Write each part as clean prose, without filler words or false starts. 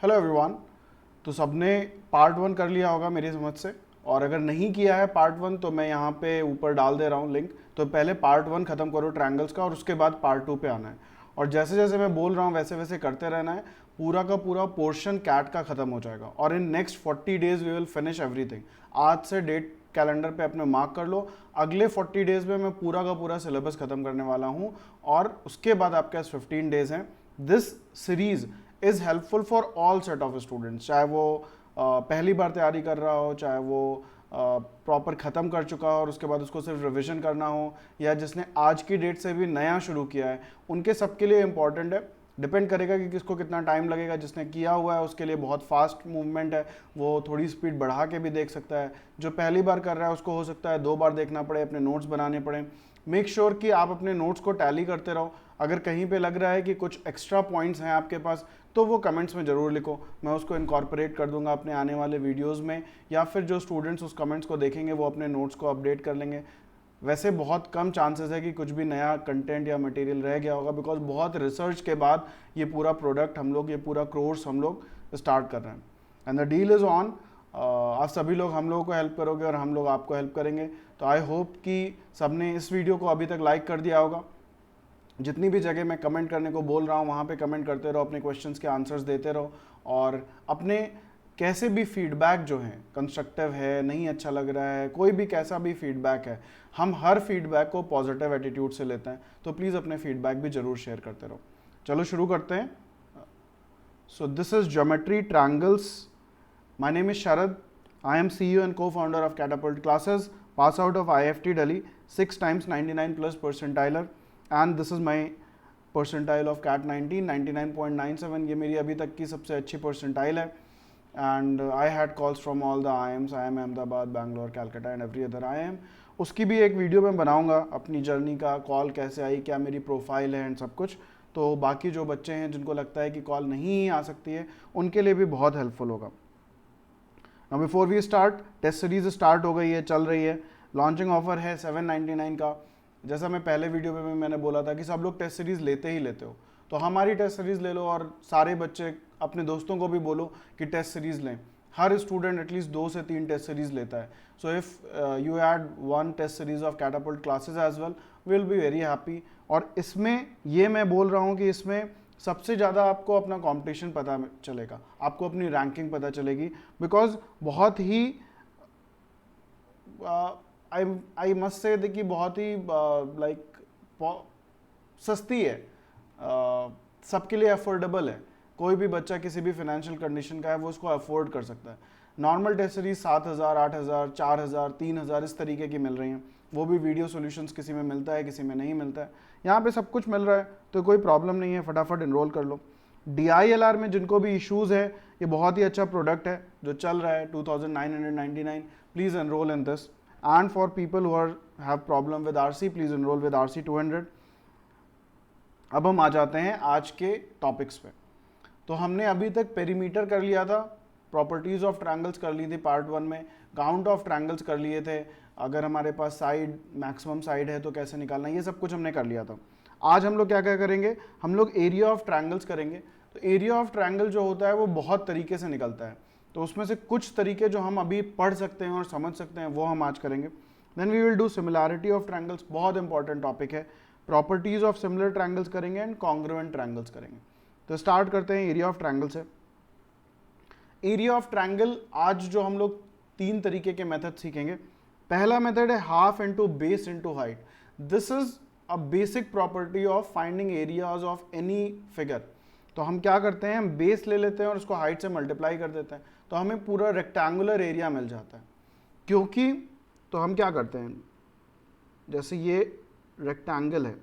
Hello everyone. तो सबने part 1 कर लिया होगा मेरी समझ से, और अगर नहीं किया है पार्ट 1 तो मैं यहाँ पे ऊपर डाल दे रहा हूँ लिंक। तो पहले पार्ट 1 खत्म करो ट्रायंगल्स का और उसके बाद पार्ट 2 पे आना है। और जैसे जैसे मैं बोल रहा हूँ वैसे वैसे करते रहना है। पूरा का पूरा पोर्शन कैट का खत्म हो जाएगा और in next 40 days we will finish everything. आज से डेट कैलेंडर पे अपने मार्क कर लो, अगले 40 डेज में मैं पूरा का पूरा सिलेबस खत्म करने वाला हूँ। और उसके बाद आपके पास 15 डेज हैं। This series is helpful for all set of students, चाहे वो पहली बार तैयारी कर रहा हो, चाहे वो प्रॉपर ख़त्म कर चुका हो और उसके बाद उसको सिर्फ रिवीजन करना हो, या जिसने आज की डेट से भी नया शुरू किया है, उनके सबके लिए इंपॉर्टेंट है। डिपेंड करेगा कि किसको कितना टाइम लगेगा। जिसने किया हुआ है उसके लिए बहुत फास्ट मूवमेंट है, वो थोड़ी स्पीड बढ़ा के भी देख सकता है। जो पहली बार कर रहा है उसको हो सकता है 2 बार देखना पड़े, अपने नोट्स बनाने पड़े। मेक श्योर कि आप अपने नोट्स को टैली करते रहो। अगर कहीं पे लग रहा है कि कुछ एक्स्ट्रा पॉइंट्स हैं आपके पास तो वो कमेंट्स में ज़रूर लिखो, मैं उसको इनकॉर्पोरेट कर दूंगा अपने आने वाले वीडियोस में, या फिर जो स्टूडेंट्स उस कमेंट्स को देखेंगे वो अपने नोट्स को अपडेट कर लेंगे। वैसे बहुत कम चांसेस है कि कुछ भी नया कंटेंट या मटेरियल रह गया होगा, बिकॉज बहुत रिसर्च के बाद ये पूरा प्रोडक्ट हम लोग, ये पूरा कोर्स हम लोग स्टार्ट कर रहे हैं। And the deal is on. आप सभी लोग हम लोगों को हेल्प करोगे और हम लोग आपको हेल्प करेंगे। तो आई होप कि सबने इस वीडियो को अभी तक लाइक कर दिया होगा। जितनी भी जगह मैं कमेंट करने को बोल रहा हूँ वहाँ पे कमेंट करते रहो, अपने क्वेश्चंस के आंसर्स देते रहो, और अपने कैसे भी फीडबैक जो है, कंस्ट्रक्टिव है, नहीं अच्छा लग रहा है, कोई भी कैसा भी फीडबैक है, हम हर फीडबैक को पॉजिटिव एटीट्यूड से लेते हैं। तो प्लीज़ अपने फीडबैक भी ज़रूर शेयर करते रहो। चलो शुरू करते हैं। So this is geometry triangles. My name is Sharad. I am CEO and co-founder of Catapult Classes, pass out of IFT Delhi, 6 times 99 plus percentiler, and this is my percentile of CAT 19, 99.97. ये मेरी अभी तक की सबसे अच्छी percentile है। And I had calls from all the IIMs, IIM Ahmedabad, Bangalore, Calcutta and every other IIM. उसकी भी एक वीडियो मैं बनाऊंगा, अपनी जर्नी का, कॉल कैसे आई, क्या मेरी प्रोफाइल है एंड सब कुछ। तो बाकी जो बच्चे हैं जिनको लगता है कि कॉल नहीं आ सकती है उनके लिए भी बहुत हेल्पफुल होगा। Now before we start, test series start हो गई है, चल रही है। लॉन्चिंग ऑफर है 799 का। जैसा मैं पहले वीडियो में मैंने बोला था कि सब लोग टेस्ट सीरीज लेते ही लेते हो, तो हमारी टेस्ट सीरीज ले लो और सारे बच्चे अपने दोस्तों को भी बोलो कि टेस्ट सीरीज लें। हर स्टूडेंट एटलीस्ट 2 से 3 टेस्ट सीरीज लेता है। So if you add 1 test series of Catapult classes as well, will be very happy. और इसमें ये मैं बोल रहा हूँ कि इसमें सबसे ज़्यादा आपको अपना कंपटीशन पता चलेगा, आपको अपनी रैंकिंग पता चलेगी, बिकॉज बहुत ही आई मस्ट से कि बहुत ही लाइक सस्ती है, सबके लिए अफोर्डेबल है। कोई भी बच्चा किसी भी फाइनेंशियल कंडीशन का है वो उसको अफोर्ड कर सकता है। नॉर्मल टेस्ट सीरीज 7,000, 8,000, 4,000, 3,000 इस तरीके की मिल रही हैं। वो भी वीडियो सॉल्यूशंस, किसी में मिलता है किसी में नहीं मिलता है। यहाँ पे सब कुछ मिल रहा है तो कोई प्रॉब्लम नहीं है, फटाफट इनरोल कर लो। DILR में जिनको भी इश्यूज़ है, ये बहुत ही अच्छा प्रोडक्ट है जो चल रहा है 2,999। Please enrol in this. And for people who have problem with RC, please enrol with RC 200। अब हम आ जाते हैं आज के टॉपिक्स पे। तो हमने अभी तक पेरीमीटर कर लिया था, प्रॉपर्टीज ऑफ ट्रायंगल्स कर ली थी पार्ट 1 में, काउंट ऑफ ट्रायंगल्स कर लिए थे, अगर हमारे पास साइड मैक्सिमम साइड है तो कैसे निकालना, ये सब कुछ हमने कर लिया था। आज हम लोग क्या क्या करेंगे, हम लोग एरिया ऑफ ट्रायंगल्स करेंगे। तो एरिया ऑफ ट्रायंगल जो होता है वो बहुत तरीके से निकलता है, तो उसमें से कुछ तरीके जो हम अभी पढ़ सकते हैं और समझ सकते हैं वो हम आज करेंगे। Then we will do similarity of triangles, बहुत इंपॉर्टेंट टॉपिक है। प्रॉपर्टीज ऑफ सिमिलर ट्रायंगल्स करेंगे एंड कॉन्ग्रुएंट ट्रायंगल्स करेंगे। तो स्टार्ट करते हैं एरिया ऑफ ट्रायंगल से। एरिया ऑफ ट्रायंगल आज जो हम लोग 3 तरीके के मेथड सीखेंगे। पहला मेथड है half into base into height. This is a basic property of finding areas of any figure. तो हम क्या करते हैं, हम बेस ले लेते हैं और उसको हाइट से मल्टीप्लाई कर देते हैं, तो हमें पूरा रेक्टेंगुलर एरिया मिल जाता है। क्योंकि तो हम क्या करते हैं, जैसे ये रेक्टेंगल है,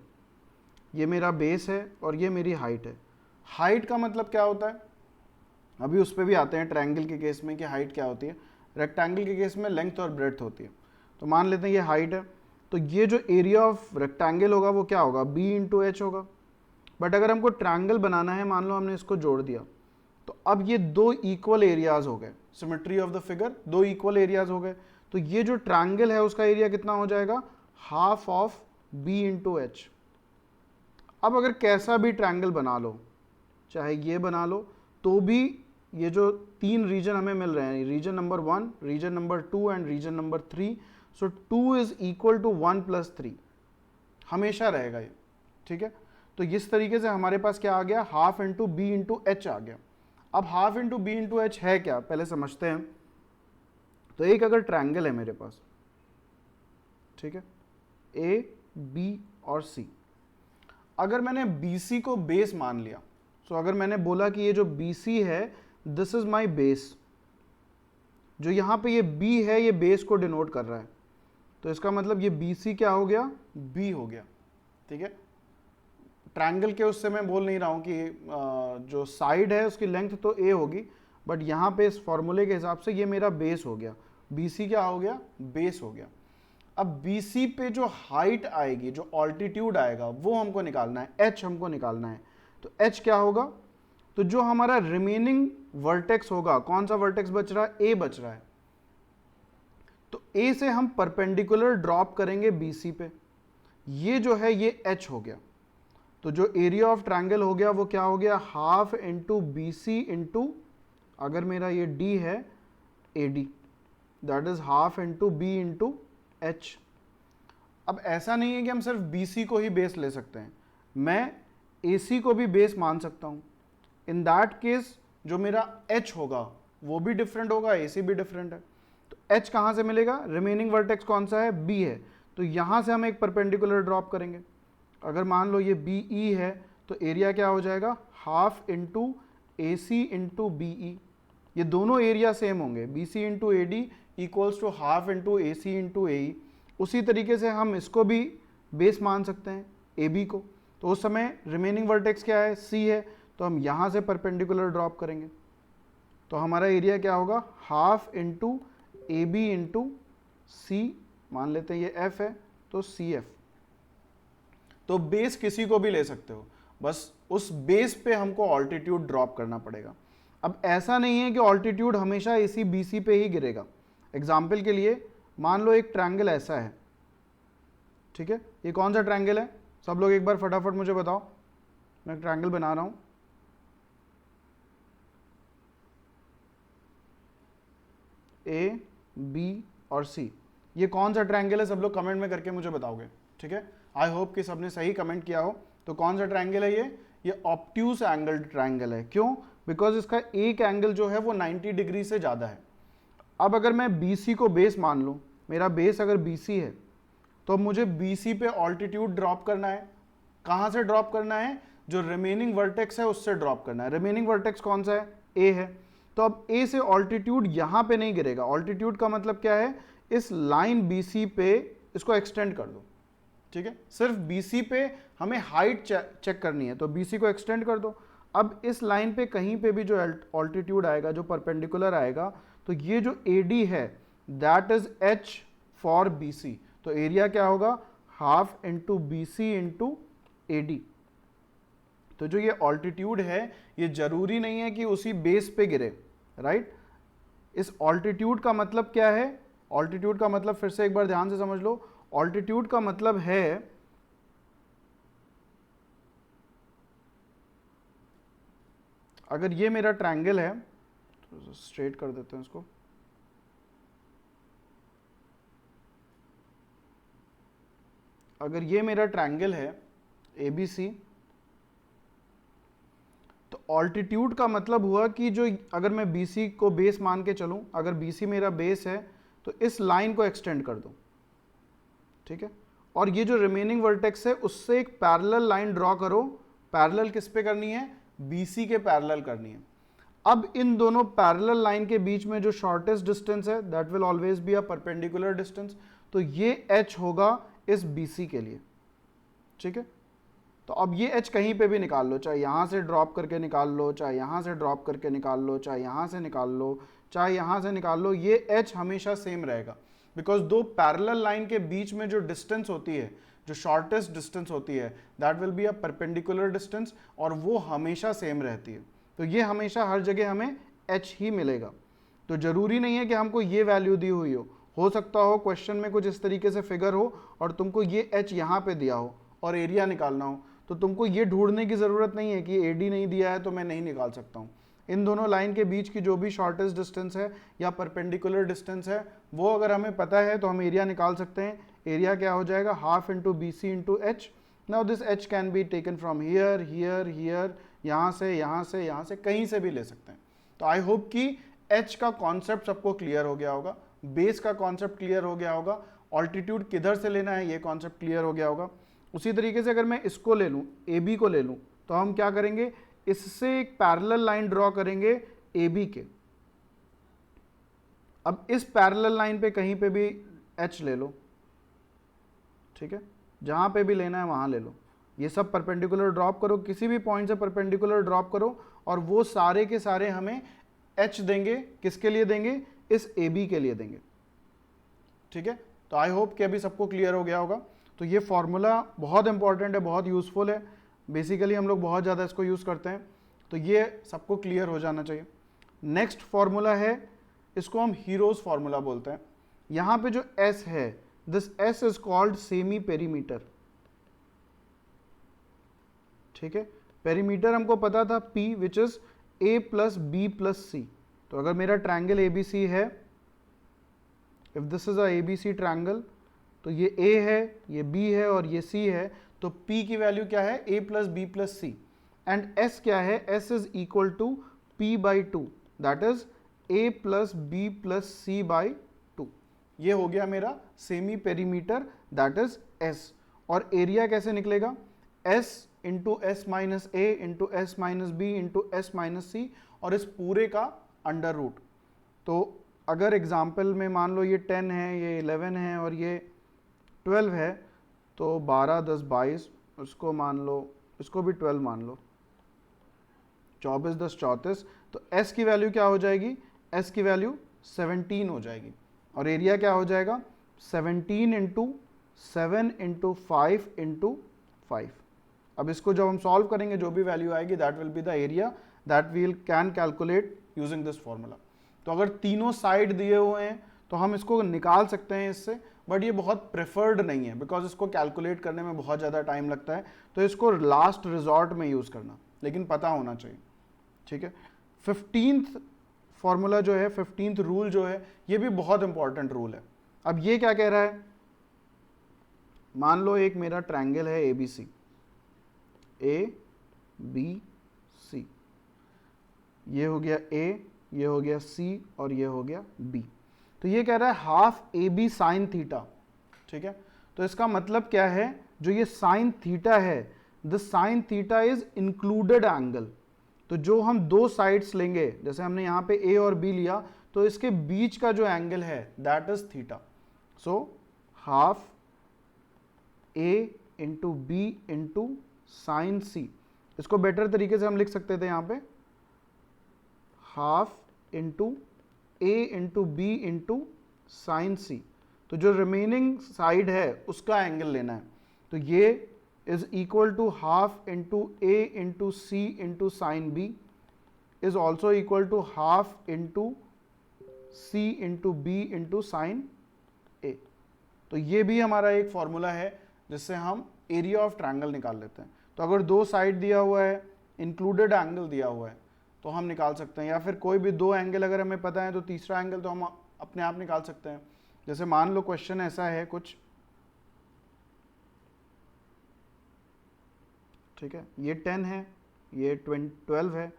ये मेरा बेस है और ये मेरी हाइट है। हाइट का मतलब क्या होता है, अभी उस पर भी आते हैं ट्रायंगल के केस में कि हाइट क्या होती है। रेक्टेंगल के केस में लेंथ और ब्रेड्थ होती है। तो मान लेते हैं ये हाइट है, तो ये जो एरिया ऑफ रेक्टेंगल होगा वो क्या होगा, B इंटू एच होगा। बट अगर हमको ट्रायंगल बनाना है, मान लो हमने इसको जोड़ दिया, तो अब ये 2 इक्वल एरियाज हो गए। Symmetry of the figure, 2 equal areas हो गए। तो ये जो ट्रायंगल है उसका एरिया कितना हो जाएगा, half of B into H. अब अगर कैसा भी ट्रायंगल बना लो, चाहे ये बना लो, तो भी ये जो 3 रीजन हमें मिल रहे हैं, region number 1, region number 2 and region number 3, so 2 is equal to 1 + 3, हमेशा रहेगा ये, ठीक है। तो इस तरीके से हमारे पास क्या आ गया, half into B into H आ गया। अब half into B into H है क्या, पहले समझते हैं। तो एक अगर ट्रायंगल है मेरे पास, ठीक है, ए बी और सी, अगर मैंने बी सी को बेस मान लिया, सो अगर मैंने बोला कि ये जो बी सी है दिस इज माई बेस, जो यहाँ पे ये बी है ये बेस को डिनोट कर रहा है, तो इसका मतलब ये बी सी क्या हो गया, बी हो गया, ठीक है। ट्रायंगल के उससे मैं बोल नहीं रहा हूँ कि जो साइड है उसकी लेंथ तो ए होगी, बट यहाँ पे इस फॉर्मूले के हिसाब से ये मेरा बेस हो गया, बी सी क्या हो गया, बेस हो गया। अब बी सी पे जो हाइट आएगी, जो ऑल्टीट्यूड आएगा, वो हमको निकालना है, एच हमको निकालना है। तो एच क्या होगा, तो जो हमारा रिमेनिंग वर्टेक्स होगा, कौन सा वर्टेक्स बच रहा है, ए बच रहा है, तो ए से हम परपेंडिकुलर ड्रॉप करेंगे बी सी पे, ये जो है ये एच हो गया। तो जो एरिया ऑफ ट्रायंगल हो गया वो क्या हो गया, half into B C into, अगर मेरा ये डी है, A D, that is half into B into H. अब ऐसा नहीं है कि हम सिर्फ बी सी को ही बेस ले सकते हैं, मैं ए सी को भी बेस मान सकता हूं। इन दैट केस जो मेरा एच होगा वो भी डिफरेंट होगा, ए सी भी डिफरेंट है। तो एच कहां से मिलेगा, रिमेनिंग वर्टेक्स कौन सा है, बी है, तो यहां से हम एक परपेंडिकुलर ड्रॉप करेंगे। अगर मान लो ये बी ई है, तो एरिया क्या हो जाएगा, half into A C into B E, ये दोनों एरिया सेम होंगे, B C into A D equals to half into A C into A E. उसी तरीके से हम इसको भी बेस मान सकते हैं, ए बी को। तो उस समय रिमेनिंग वर्टेक्स क्या है, सी है, तो हम यहाँ से परपेंडिकुलर ड्रॉप करेंगे, तो हमारा एरिया क्या होगा, half into A B into C, मान लेते हैं ये एफ है, तो सी एफ। तो बेस किसी को भी ले सकते हो, बस उस बेस पे हमको ऑल्टीट्यूड ड्रॉप करना पड़ेगा। अब ऐसा नहीं है कि ऑल्टीट्यूड हमेशा इसी बी सी पे ही गिरेगा। एग्जाम्पल के लिए मान लो एक ट्रायंगल ऐसा है, ठीक है, ये कौन सा ट्रायंगल है, सब लोग एक बार फटाफट मुझे बताओ, मैं ट्रायंगल बना रहा हूं, ए बी और सी, ये कौन सा ट्रायंगल है, सब लोग कमेंट में करके मुझे बताओगे, ठीक है। आई होप कि सबने सही कमेंट किया हो। तो कौन सा ट्रायंगल है ये ऑब्ट्यूज एंगल ट्रायंगल है। क्यों, बिकॉज इसका एक एंगल जो है वो 90 डिग्री से ज़्यादा है। अब अगर मैं BC को बेस मान लूँ, मेरा बेस अगर BC है, तो मुझे BC पे ऑल्टीट्यूड ड्रॉप करना है। कहाँ से ड्रॉप करना है, जो रिमेनिंग वर्टेक्स है उससे ड्रॉप करना है। रिमेनिंग वर्टेक्स कौन सा है, A है, तो अब A से ऑल्टीट्यूड यहाँ पे नहीं गिरेगा। ऑल्टीट्यूड का मतलब क्या है, इस लाइन BC पे इसको एक्सटेंड कर दो, ठीक है। सिर्फ BC पे हमें हाइट चेक करनी है, तो BC को एक्सटेंड कर दो। अब इस लाइन पे कहीं पे भी जो ऑल्टीट्यूड आएगा, जो परपेंडिकुलर आएगा, तो ये जो AD है that is H for BC, तो एरिया क्या होगा, half into BC into AD। तो जो ये ऑल्टीट्यूड है ये जरूरी नहीं है कि उसी बेस पे गिरे, राइट। इस ऑल्टीट्यूड का मतलब क्या है, ऑल्टीट्यूड का मतलब फिर से एक बार ध्यान से समझ लो। ऑल्टीट्यूड का मतलब है अगर ये मेरा ट्रायंगल है, तो स्ट्रेट कर देते हैं इसको, अगर ये मेरा ट्रायंगल है ABC, तो ऑल्टीट्यूड का मतलब हुआ कि जो अगर मैं BC को बेस मान के चलूं, अगर BC मेरा बेस है तो इस लाइन को एक्सटेंड कर दो, ठीक है। और ये जो रिमेनिंग वर्टेक्स है उससे एक पैरेलल लाइन ड्रॉ करो। पैरेलल किस पे करनी है, BC के पैरेलल करनी है। अब इन दोनों पैरेलल लाइन के बीच में जो शॉर्टेस्ट डिस्टेंस है that will always be a perpendicular distance, तो ये H होगा इस BC के लिए, ठीक है। तो अब ये H कहीं पे भी निकाल लो, चाहे यहाँ से ड्रॉप करके निकाल लो, चाहे यहाँ से ड्रॉप करके निकाल लो, चाहे यहाँ से निकाल लो, चाहे यहाँ से निकाल लो, ये H हमेशा सेम रहेगा। बिकॉज दो पैरेलल लाइन के बीच में जो डिस्टेंस होती है, जो शॉर्टेस्ट डिस्टेंस होती है, that will be a perpendicular distance, और वो हमेशा सेम रहती है। तो ये हमेशा हर जगह हमें H ही मिलेगा। तो जरूरी नहीं है कि हमको ये वैल्यू दी हुई हो सकता हो क्वेश्चन में कुछ इस तरीके से फिगर हो और तुमको ये H यहाँ पे दिया हो और एरिया निकालना हो, तो तुमको ये ढूंढने की ज़रूरत नहीं है कि AD नहीं दिया है तो मैं नहीं निकाल सकता हूँ। इन दोनों लाइन के बीच की जो भी शॉर्टेस्ट डिस्टेंस है या परपेंडिकुलर डिस्टेंस है वो अगर हमें पता है तो हम एरिया निकाल सकते हैं। एरिया क्या हो जाएगा, half into B C into H. Now this H can be taken from here here here, यहाँ से यहाँ से यहाँ से, कहीं से भी ले सकते हैं। तो आई होप कि एच का कॉन्सेप्ट सबको क्लियर हो गया होगा, बेस का कॉन्सेप्ट क्लियर हो गया होगा, ऑल्टीट्यूड किधर से लेना है ये कॉन्सेप्ट क्लियर हो गया होगा। उसी तरीके से अगर मैं इसको ले लूँ, ए बी को ले लूँ, तो हम क्या करेंगे, इससे एक पैरेलल लाइन ड्रॉ करेंगे ए बी के। अब इस पैरेलल लाइन पे कहीं पे भी एच ले लो, ठीक है, जहां पे भी लेना है वहां ले लो। ये सब परपेंडिकुलर ड्रॉप करो, किसी भी पॉइंट से परपेंडिकुलर ड्रॉप करो, और वो सारे के सारे हमें एच देंगे। किसके लिए देंगे, इस ए बी के लिए देंगे। ठीक है, तो आई होप कि अभी सबको क्लियर हो गया होगा। तो ये फॉर्मूला बहुत इंपॉर्टेंट है, बहुत यूजफुल है, बेसिकली हम लोग बहुत ज़्यादा इसको यूज़ करते हैं, तो ये सबको क्लियर हो जाना चाहिए। नेक्स्ट फॉर्मूला है, इसको हम हीरोज फॉर्मूला बोलते हैं। यहाँ पे जो एस है, this S is called semi perimeter. ठीक है, पेरीमीटर हमको पता था P which is A plus B plus C. तो अगर मेरा ट्रायंगल ABC है, if this is a ABC triangle, तो ये A है, ये B है और ये C है, तो P की वैल्यू क्या है, A plus B plus C. And S क्या है, S is equal to P by two, that is A plus B plus C by two. ये हो गया मेरा semi perimeter, that is S। और एरिया कैसे निकलेगा, S into S minus A into S minus B into S minus C, और इस पूरे का अंडर रूट। तो अगर एग्जाम्पल में मान लो ये 10 है, ये 11 है और ये 12 है, तो 12 10 22, उसको मान लो, इसको भी 12 मान लो, 24 10 34, तो s की वैल्यू क्या हो जाएगी, s की वैल्यू 17 हो जाएगी। और एरिया क्या हो जाएगा, 17 इंटू 7 इंटू 5 इंटू 5। अब इसको जब हम सॉल्व करेंगे, जो भी वैल्यू आएगी that will be the area that we'll can calculate using this formula. तो अगर तीनों साइड दिए हुए हैं तो हम इसको निकाल सकते हैं इससे, बट ये बहुत प्रेफर्ड नहीं है, बिकॉज इसको कैलकुलेट करने में बहुत ज़्यादा टाइम लगता है, तो इसको लास्ट रिजॉर्ट में यूज़ करना, लेकिन पता होना चाहिए। ठीक है, 15th फॉर्मूला जो है, 15th रूल जो है, ये भी बहुत इंपॉर्टेंट रूल है। अब ये क्या कह रहा है, मान लो एक मेरा ट्रायंगल है A B C, A B सी, ये हो गया ए, ये हो गया सी और ये हो गया बी। तो ये कह रहा है half A B sine theta. ठीक है, तो इसका मतलब क्या है, जो ये साइन थीटा है, the sine theta is included angle. तो जो हम दो साइड्स लेंगे, जैसे हमने यहाँ पे ए और बी लिया, तो इसके बीच का जो एंगल है that is theta. So half A into B into sine C. इसको बेटर तरीके से हम लिख सकते थे यहाँ पे, half into A into B into sine सी। तो जो रिमेनिंग साइड है उसका एंगल लेना है, तो ये is equal to half into A into C into sine B is also equal to half into C into B into sine A. तो ये भी हमारा एक फॉर्मूला है जिससे हम एरिया ऑफ ट्रायंगल निकाल लेते हैं। तो अगर दो साइड दिया हुआ है, इंक्लूडेड एंगल दिया हुआ है, तो हम निकाल सकते हैं, या फिर कोई भी दो एंगल अगर हमें पता है तो तीसरा एंगल तो हम अपने आप निकाल सकते हैं। जैसे मान लो क्वेश्चन ऐसा है कुछ, ठीक है, ये 10 है, ये 12 है,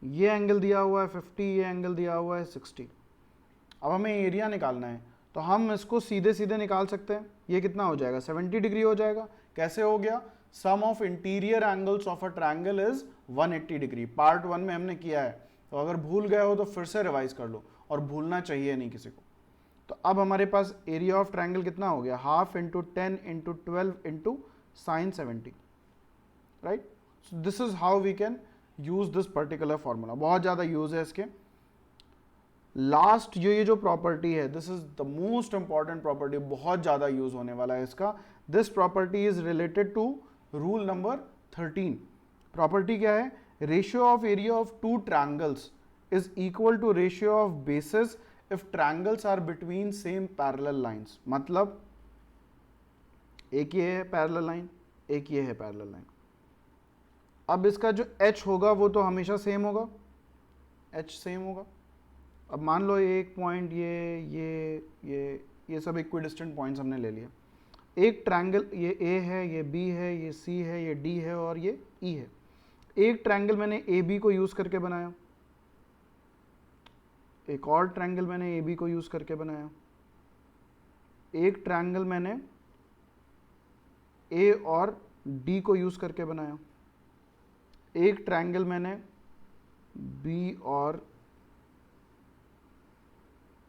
ये एंगल दिया हुआ है 50, ये एंगल दिया हुआ है 60। अब हमें एरिया निकालना है, तो हम इसको सीधे सीधे निकाल सकते हैं। ये कितना हो जाएगा, 70 डिग्री हो जाएगा। कैसे हो गया, sum of interior angles of a triangle is 180 degree. Part 1 में हमने किया है, तो अगर भूल गए हो तो फिर से रिवाइज कर लो, और भूलना चाहिए नहीं किसी को। तो अब हमारे पास एरिया ऑफ ट्रायंगल कितना हो गया, half into 10 into 12 into sine 70, right. So this is how we can use this particular formula. बहुत ज़्यादा यूज है इसके। लास्ट ये जो प्रॉपर्टी है, this is the most important property, बहुत ज़्यादा यूज होने वाला है इसका। This property is related to rule number 13। Property क्या है, ratio of area of two triangles is equal to ratio of bases if triangles are between same parallel lines. मतलब एक ये है पैरेलल लाइन, एक ये है पैरेलल लाइन। अब इसका जो h होगा वो तो हमेशा सेम होगा, एच सेम होगा। अब मान लो एक पॉइंट ये सब इक्विडिस्टेंट पॉइंट्स हमने ले लिए। एक ट्रायंगल, ये ए है, ये बी है, ये सी है, ये डी है और ये ई है। एक ट्रायंगल मैंने ए बी को यूज़ करके बनाया, एक और ट्रायंगल मैंने ए बी को यूज़ करके बनाया, एक ट्रायंगल मैंने ए और डी को यूज़ करके बनाया, एक ट्रायंगल मैंने बी और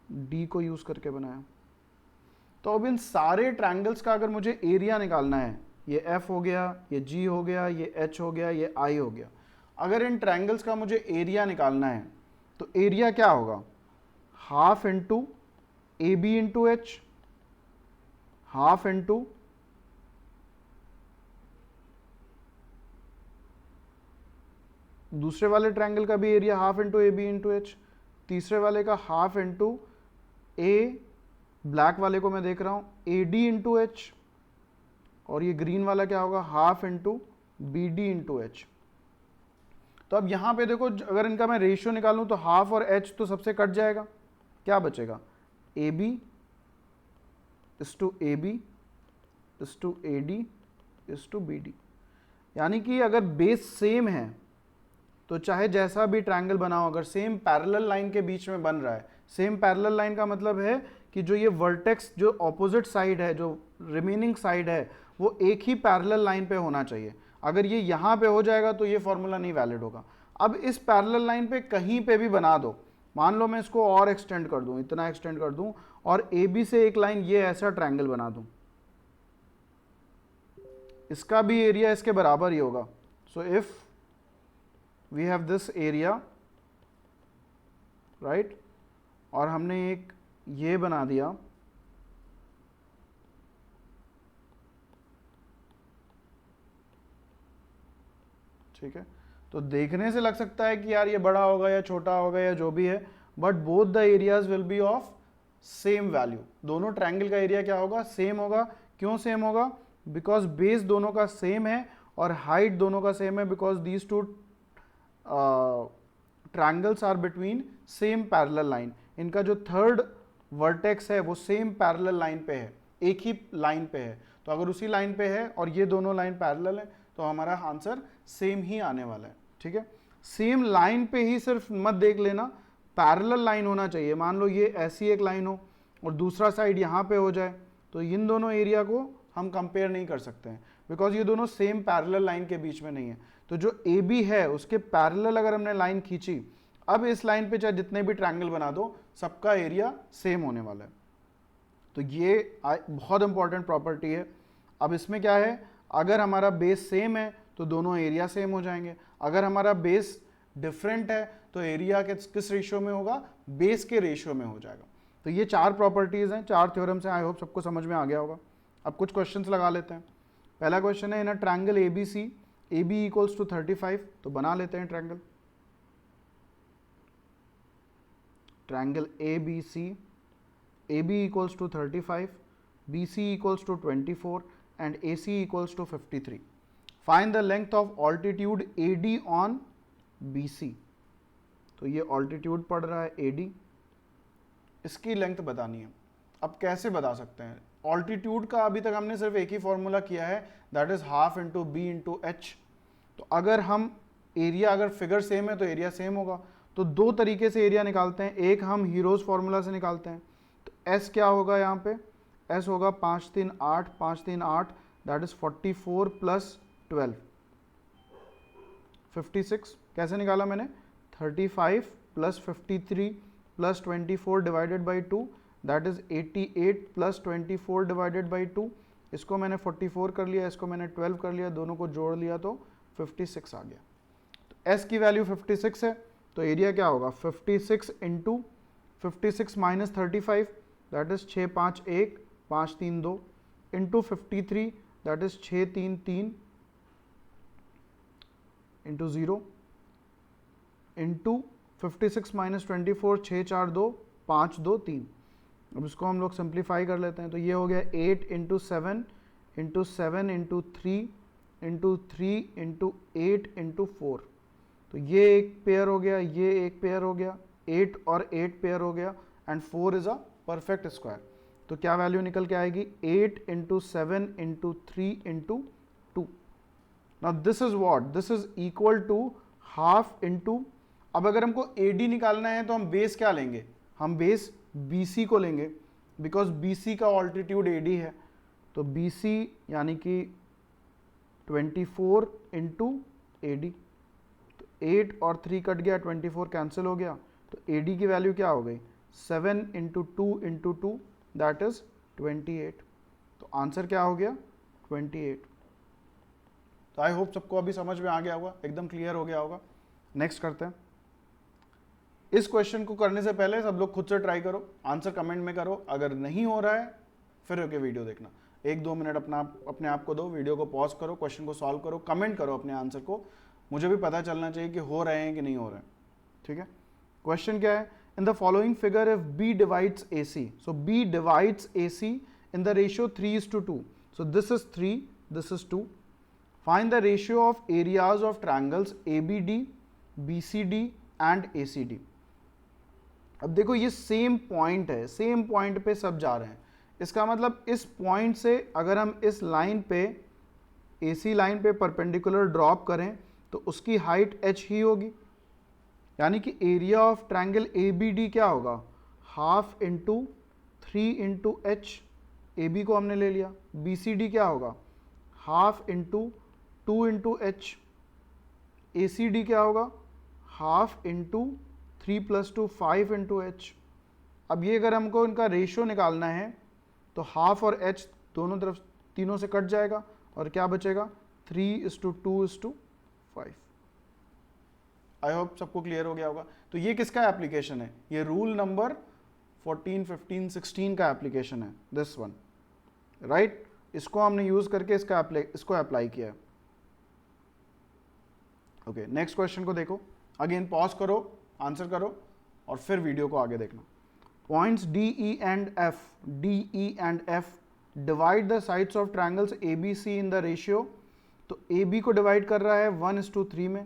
डी को यूज़ करके बनाया। तो अब इन सारे ट्रायंगल्स का अगर मुझे एरिया निकालना है, ये एफ हो गया, ये जी हो गया, ये एच हो गया, ये आई हो गया, अगर इन ट्रायंगल्स का मुझे एरिया निकालना है तो एरिया क्या होगा? Half into A B into H, half into दूसरे वाले ट्रायंगल का भी area half into A B into H, तीसरे वाले का हाफ इंटू ए, ब्लैक वाले को मैं देख रहा हूं ए डी इंटू एच, और ये ग्रीन वाला क्या होगा? Half into B D into H. तो अब यहां पे देखो, अगर इनका मैं रेशियो निकालूं तो हाफ और एच तो सबसे कट जाएगा, क्या बचेगा? A B is to A B is to A D is to B D. यानी कि अगर बेस सेम है तो चाहे जैसा भी ट्रायंगल बनाओ, अगर सेम पैरेलल लाइन के बीच में बन रहा है, सेम पैरेलल लाइन का मतलब है कि जो ये वर्टेक्स जो ऑपोजिट साइड है, जो रिमेनिंग साइड है, वो एक ही पैरेलल लाइन पे होना चाहिए। अगर ये यहाँ पे हो जाएगा तो ये फॉर्मूला नहीं वैलिड होगा। अब इस पैरेलल लाइन पे कहीं पे भी बना दो, मान लो मैं इसको और एक्सटेंड कर दूं, इतना एक्सटेंड कर दूं और ए बी से एक लाइन ये ऐसा ट्रायंगल बना दूं, इसका भी एरिया इसके बराबर ही होगा। So if we have this area, right, और हमने एक ये बना दिया, ठीक है, तो देखने से लग सकता है कि यार ये बड़ा होगा या छोटा होगा या जो भी है, but both the areas will be of same value. दोनों ट्रायंगल का एरिया क्या होगा? सेम होगा। क्यों सेम होगा? बिकॉज बेस दोनों का सेम है और हाइट दोनों का सेम है, because these two triangles are between same parallel line. इनका जो थर्ड वर्टेक्स है वो सेम पैरेलल लाइन पे है, एक ही लाइन पे है। तो अगर उसी लाइन पे है और ये दोनों लाइन पैरेलल है तो हमारा आंसर सेम ही आने वाला है। ठीक है, सेम लाइन पे ही सिर्फ मत देख लेना, पैरेलल लाइन होना चाहिए। मान लो ये ऐसी एक लाइन हो और दूसरा साइड यहाँ पे हो जाए, तो इन दोनों एरिया को हम कंपेयर नहीं कर सकते हैं, बिकॉज ये दोनों सेम पैरेलल लाइन के बीच में नहीं है। तो जो ए बी है उसके पैरेलल अगर हमने लाइन खींची, अब इस लाइन पे चाहे जितने भी ट्रायंगल बना दो, सबका एरिया सेम होने वाला है। तो ये बहुत इंपॉर्टेंट प्रॉपर्टी है। अब इसमें क्या है, अगर हमारा बेस सेम है तो दोनों एरिया सेम हो जाएंगे। अगर हमारा बेस डिफरेंट है तो एरिया किस रेशियो में होगा? बेस के रेशियो में हो जाएगा। तो ये चार प्रॉपर्टीज हैं, चार थ्योरम्स हैं। आई होप सबको समझ में आ गया होगा। अब कुछ क्वेश्चंस लगा लेते हैं। पहला क्वेश्चन है, in a triangle A B C, A B equals to 35, तो बना लेते हैं triangle. Triangle A B C, A B equals to 35, B C equals to 24 and AC equals to 53. Find the length of altitude AD on BC. तो ये altitude पड़ रहा है AD, इसकी लेंथ बतानी है। अब कैसे बता सकते हैं? altitude का अभी तक हमने सिर्फ एक ही फॉर्मूला किया है, that is half into B into H. तो अगर हम एरिया, अगर फिगर सेम है तो एरिया सेम होगा। तो दो तरीके से एरिया निकालते हैं, एक हम हीरोज फॉर्मूला से निकालते हैं। तो एस क्या होगा यहाँ पे? एस होगा 5 3 8, 5 3 8, दैट इज 44 प्लस 12, 56। कैसे निकाला मैंने? 35 plus 53 plus 24 divided by 2, that is 88 plus 24 divided by 2। इसको मैंने 44 कर लिया, इसको मैंने 12 कर लिया, दोनों को जोड़ लिया तो 56 आ गया। तो एस की वैल्यू 56 है, तो एरिया क्या होगा? 56 into 56 minus 35, that is 6 5 1, 5 3 2, into 53, that is 6 3 3, into 0, into 56 minus 24, 6 4 2, 5 2 3। अब इसको हम लोग सिंप्लीफाई कर लेते हैं, तो ये हो गया 8 into 7 into 7 into 3 into 3 into 8 into 4। तो तो ये एक पेयर हो गया, ये एक पेयर हो गया, 8 और 8 पेयर हो गया, and 4 is a perfect square. तो क्या वैल्यू निकल के आएगी, 8 into 7 into 3 into 2। Now this is what, this is equal to half into, अब अगर हमको AD निकालना है तो हम बेस क्या लेंगे, हम बेस BC को लेंगे, बिकॉज BC का ऑल्टीट्यूड AD है। तो BC यानी कि 24 इंटू AD, तो 8 और 3 कट गया, 24 कैंसिल हो गया, तो AD की वैल्यू क्या हो गई, 7 इंटू 2 इंटू 2, दैट इज 28। तो आंसर क्या हो गया, 28। तो आई होप सबको अभी समझ में आ गया होगा, एकदम क्लियर हो गया होगा। नेक्स्ट करते हैं। इस क्वेश्चन को करने से पहले सब लोग खुद से ट्राई करो, आंसर कमेंट में करो, अगर नहीं हो रहा है फिर ओके वीडियो देखना, 1-2 मिनट अपने आप को दो, वीडियो को पॉज करो, क्वेश्चन को सॉल्व करो, कमेंट करो अपने आंसर को, मुझे भी पता चलना चाहिए कि हो रहे हैं कि नहीं हो रहे हैं। ठीक है, क्वेश्चन क्या है, in the following figure if B divides AC, so B divides AC in the ratio 3:2, so this is 3, this is 2. Find the ratio of areas of triangles ABD, BCD and ACD. अब देखो ये same point है, same point पे सब जा रहे हैं, इसका मतलब इस पॉइंट से अगर हम इस लाइन पे AC लाइन पे परपेंडिकुलर ड्रॉप करें तो उसकी हाइट h ही होगी, यानी कि एरिया ऑफ ट्रायंगल ABD क्या होगा, half into 3 into h, AB को हमने ले लिया। BCD क्या होगा, half into 2 into h। ACD क्या होगा, half into 3 plus 2 5 into h। अब ये अगर हमको इनका रेशियो निकालना है तो हाफ और h दोनों तरफ तीनों से कट जाएगा और क्या बचेगा, 3:2:5। आई होप सबको क्लियर हो गया होगा। तो ये किसका एप्लीकेशन है, ये रूल नंबर 14, 15, 16 का एप्लीकेशन है, दिस वन, राइट। इसको हमने यूज करके इसको अप्लाई किया है। ओके, नेक्स्ट क्वेश्चन को देखो, अगेन पॉज करो, आंसर करो और फिर वीडियो को आगे देखना। Points DE and F divide the sides of triangles ABC in the ratio, तो AB को डिवाइड कर रहा है 1:3 में,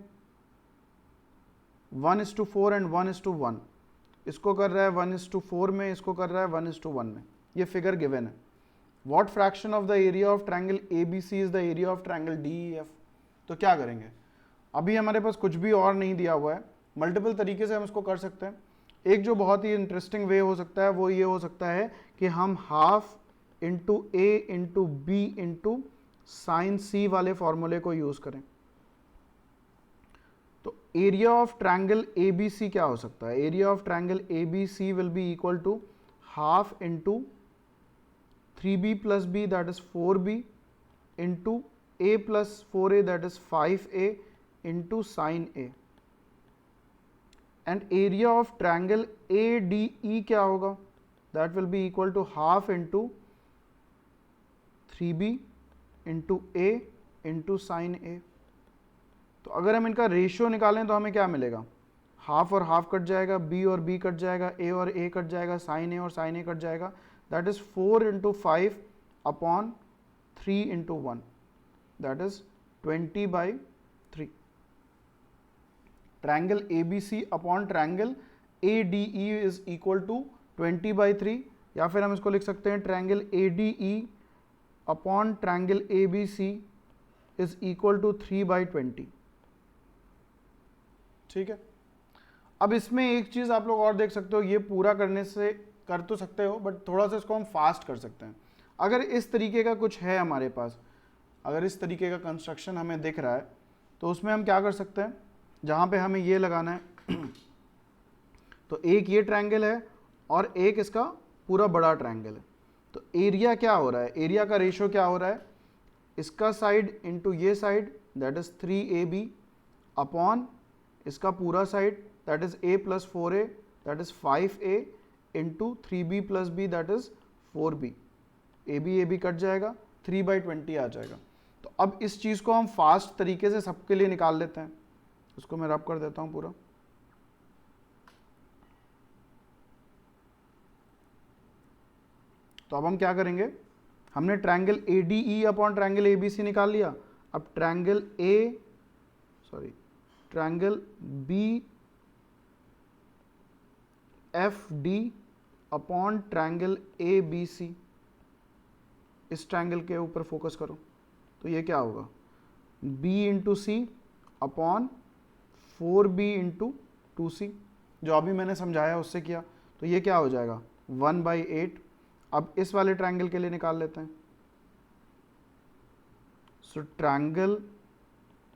1:4 एंड 1:1, इसको कर रहा है 1:4 में, इसको कर रहा है 1:1 में। ये फिगर गिवन है। What fraction of the area of triangle ABC is the area of triangle DEF। तो क्या करेंगे, अभी हमारे पास कुछ भी और नहीं दिया हुआ है, मल्टीपल तरीके से हम इसको कर सकते हैं। एक जो बहुत ही इंटरेस्टिंग वे हो सकता है वो ये हो सकता है कि हम half into A into B into sine C वाले फॉर्मूले को यूज करें। तो एरिया ऑफ ट्रायंगल ABC क्या हो सकता है, area of triangle ABC will be equal to half into 3B plus B that is 4B into A plus 4A that is 5A into sine A। And area of triangle ADE क्या होगा, that will be equal to half into 3B into A into sine A। तो अगर हम इनका ratio निकालें तो हमें क्या मिलेगा, हाफ और हाफ कट जाएगा, B और B कट जाएगा, A और A कट जाएगा, साइन A और साइन A कट जाएगा, that is 4 into 5 upon 3 into 1, that is 20/3। Triangle ABC upon triangle ADE is equal to 20/3, या फिर हम इसको लिख सकते हैं triangle ADE upon triangle ABC is equal to 3/20। ठीक है, अब इसमें एक चीज आप लोग और देख सकते हो, ये पूरा करने से कर तो सकते हो बट थोड़ा सा इसको हम फास्ट कर सकते हैं। अगर इस तरीके का कुछ है हमारे पास, अगर इस तरीके का कंस्ट्रक्शन हमें दिख रहा है तो उसमें हम क्या कर सकते हैं, जहाँ पे हमें ये लगाना है तो एक ये ट्रायंगल है और एक इसका पूरा बड़ा ट्रायंगल है। तो एरिया क्या हो रहा है, एरिया का रेशियो क्या हो रहा है, इसका साइड इंटू ये side that is 3AB upon इसका पूरा side that is A plus 4A that is 5A into 3B plus B that is 4B। AB cut जाएगा, 3/20 आ जाएगा। तो अब इस चीज़ को हम फास्ट तरीके से सबके लिए निकाल लेते हैं। इसको मैं रब कर देता हूं पूरा। तो अब हम क्या करेंगे, हमने triangle ADE upon triangle ABC निकाल लिया। अब triangle triangle B F D upon triangle A B C, इस ट्रायंगल के ऊपर फोकस करो, तो ये क्या होगा, b into C upon 4b into 2c, जो अभी मैंने समझाया उससे किया, तो ये क्या हो जाएगा 1/8। अब इस वाले ट्रायंगल के लिए निकाल लेते हैं। So triangle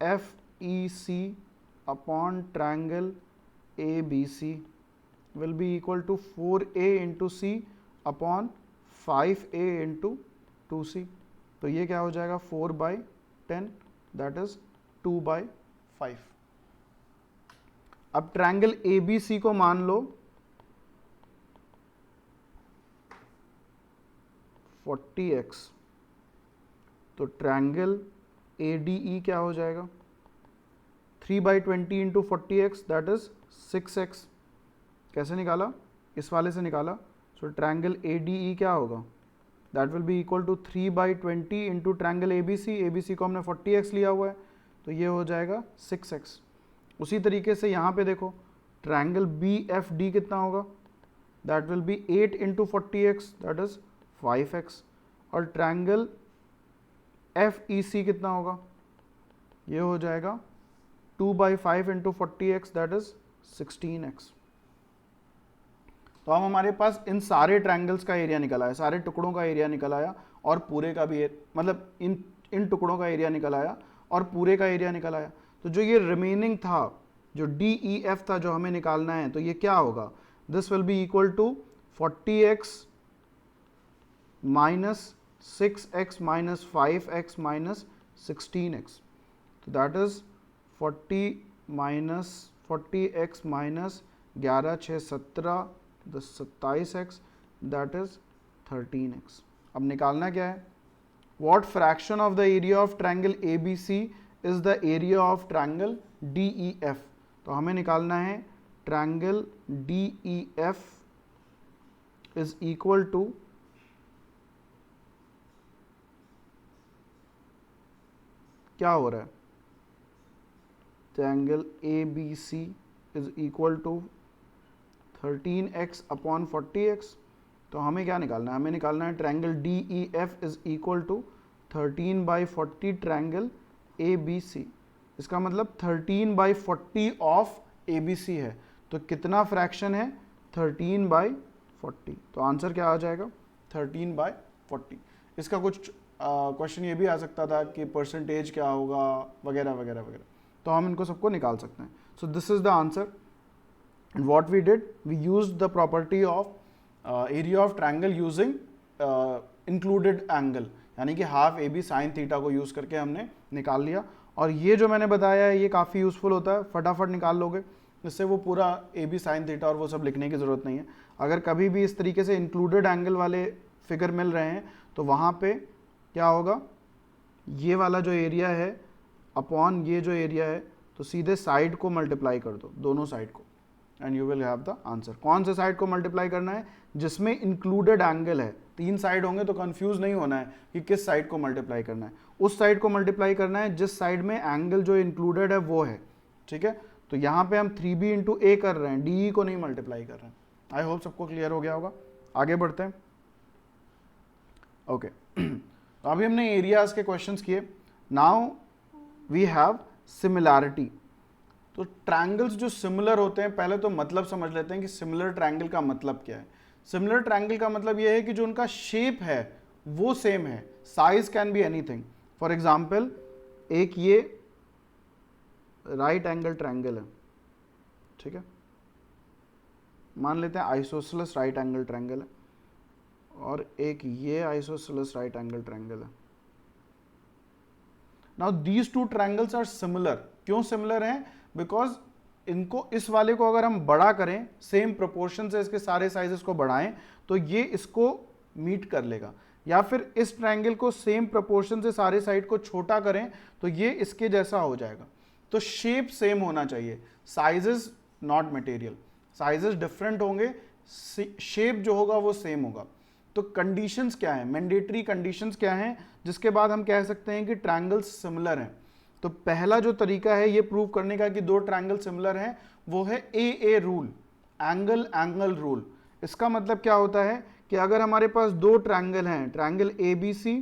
F E C upon triangle A B C will be equal to 4a into C upon 5a into 2c, तो ये क्या हो जाएगा 4/10, दैट इज 2/5। अब ट्रायंगल ए बी सी को मान लो 40x, तो ट्रायंगल ए डी ई क्या हो जाएगा 3/20 into 40x, that is 6x। कैसे निकाला, इस वाले से निकाला। सो ट्रायंगल ए डी ई क्या होगा, that will be equal to 3/20 into triangle A B C को हमने 40x लिया हुआ है, तो ये हो जाएगा 6x। उसी तरीके से यहाँ पे देखो ट्रायंगल बी एफ डी कितना होगा, that will B 8 into 40x, that is 5x। और ट्रायंगल एफ ई सी कितना होगा, ये हो जाएगा 2/5 into 40x, that is 16x। तो अब हमारे पास इन सारे ट्रायंगल्स का एरिया निकल आया, सारे टुकड़ों का एरिया निकल आया, और पूरे का भी मतलब इन टुकड़ों का एरिया निकल आया और पूरे का एरिया निकल आया। तो जो ये रिमेनिंग था, जो डी ई एफ था, जो हमें निकालना है, तो ये क्या होगा, this will be equal to 40x minus 6x minus 5x minus 16x, तो that is 40x minus 11 6 17 27x, that is 13x। अब निकालना क्या है, what fraction of the area of triangle A B C is the area of triangle D E F. तो हमें निकालना है triangle D E F is equal to क्या हो रहा है, triangle A B C is equal to 13x upon 40x। तो हमें क्या निकालना है, हमें निकालना है triangle D E F is equal to 13/40 triangle A B C. इसका मतलब 13/40 ऑफ ए बी सी है, तो कितना फ्रैक्शन है 13/40, तो आंसर क्या आ जाएगा 13/40। इसका कुछ क्वेश्चन ये भी आ सकता था कि परसेंटेज क्या होगा वगैरह वगैरह वगैरह, तो हम इनको सबको निकाल सकते हैं। So this is the answer. And what we did, we used the property of area of triangle using included angle, यानी कि half A B sine theta को यूज़ करके हमने निकाल लिया। और ये जो मैंने बताया है ये काफ़ी यूज़फुल होता है, फटाफट निकाल लोगे, इससे वो पूरा ए बी साइन थीटा और वो सब लिखने की ज़रूरत नहीं है। अगर कभी भी इस तरीके से इंक्लूडेड एंगल वाले फिगर मिल रहे हैं तो वहाँ पे क्या होगा, ये वाला जो एरिया है अपॉन ये जो एरिया है, तो सीधे साइड को मल्टीप्लाई कर दो, दोनों साइड को, and you will have the answer. कौन से साइड को मल्टीप्लाई करना है, जिसमें इंक्लूडेड एंगल है। 3 साइड होंगे तो कंफ्यूज नहीं होना है कि किस साइड को मल्टीप्लाई करना है, उस साइड को मल्टीप्लाई करना है जिस साइड में एंगल जो इंक्लूडेड है वो है, ठीक है। तो यहाँ पे हम 3b इंटू ए कर रहे हैं, डी को नहीं मल्टीप्लाई कर रहे हैं। आई होप सबको क्लियर हो गया होगा। आगे बढ़ते हैं। ओके तो अभी हमने एरियाज के क्वेश्चंस किए, नाउ वी हैव सिमिलैरिटी। तो ट्रायंगल्स जो सिमिलर होते हैं, पहले तो मतलब समझ लेते हैं कि सिमिलर ट्रायंगल का मतलब क्या है। सिमिलर ट्रायंगल का मतलब यह है कि जो उनका शेप है वो सेम है, size can be anything. For example एक ये राइट एंगल ट्रायंगल है, ठीक है, मान लेते हैं आइसोसेलेस राइट एंगल ट्रायंगल है, और एक ये आइसोसेलेस राइट एंगल ट्रायंगल है। Now these two triangles are similar. क्यों सिमिलर हैं, बिकॉज इनको, इस वाले को अगर हम बड़ा करें, सेम प्रोपोर्शन से इसके सारे साइजेस को बढ़ाएं, तो ये इसको मीट कर लेगा, या फिर इस ट्रायंगल को सेम प्रोपोर्शन से सारे साइड को छोटा करें तो ये इसके जैसा हो जाएगा। तो शेप सेम होना चाहिए, sizes not material. Sizes different होंगे, शेप जो होगा वो सेम होगा। तो कंडीशंस क्या है, मैंडेटरी कंडीशंस क्या हैं जिसके बाद हम कह सकते हैं कि ट्रायंगल्स सिमिलर हैं। तो पहला जो तरीका है ये प्रूव करने का कि दो ट्रायंगल सिमिलर हैं, वो है a rule, angle angle rule. इसका मतलब क्या होता है कि अगर हमारे पास दो ट्रायंगल हैं, triangle A B C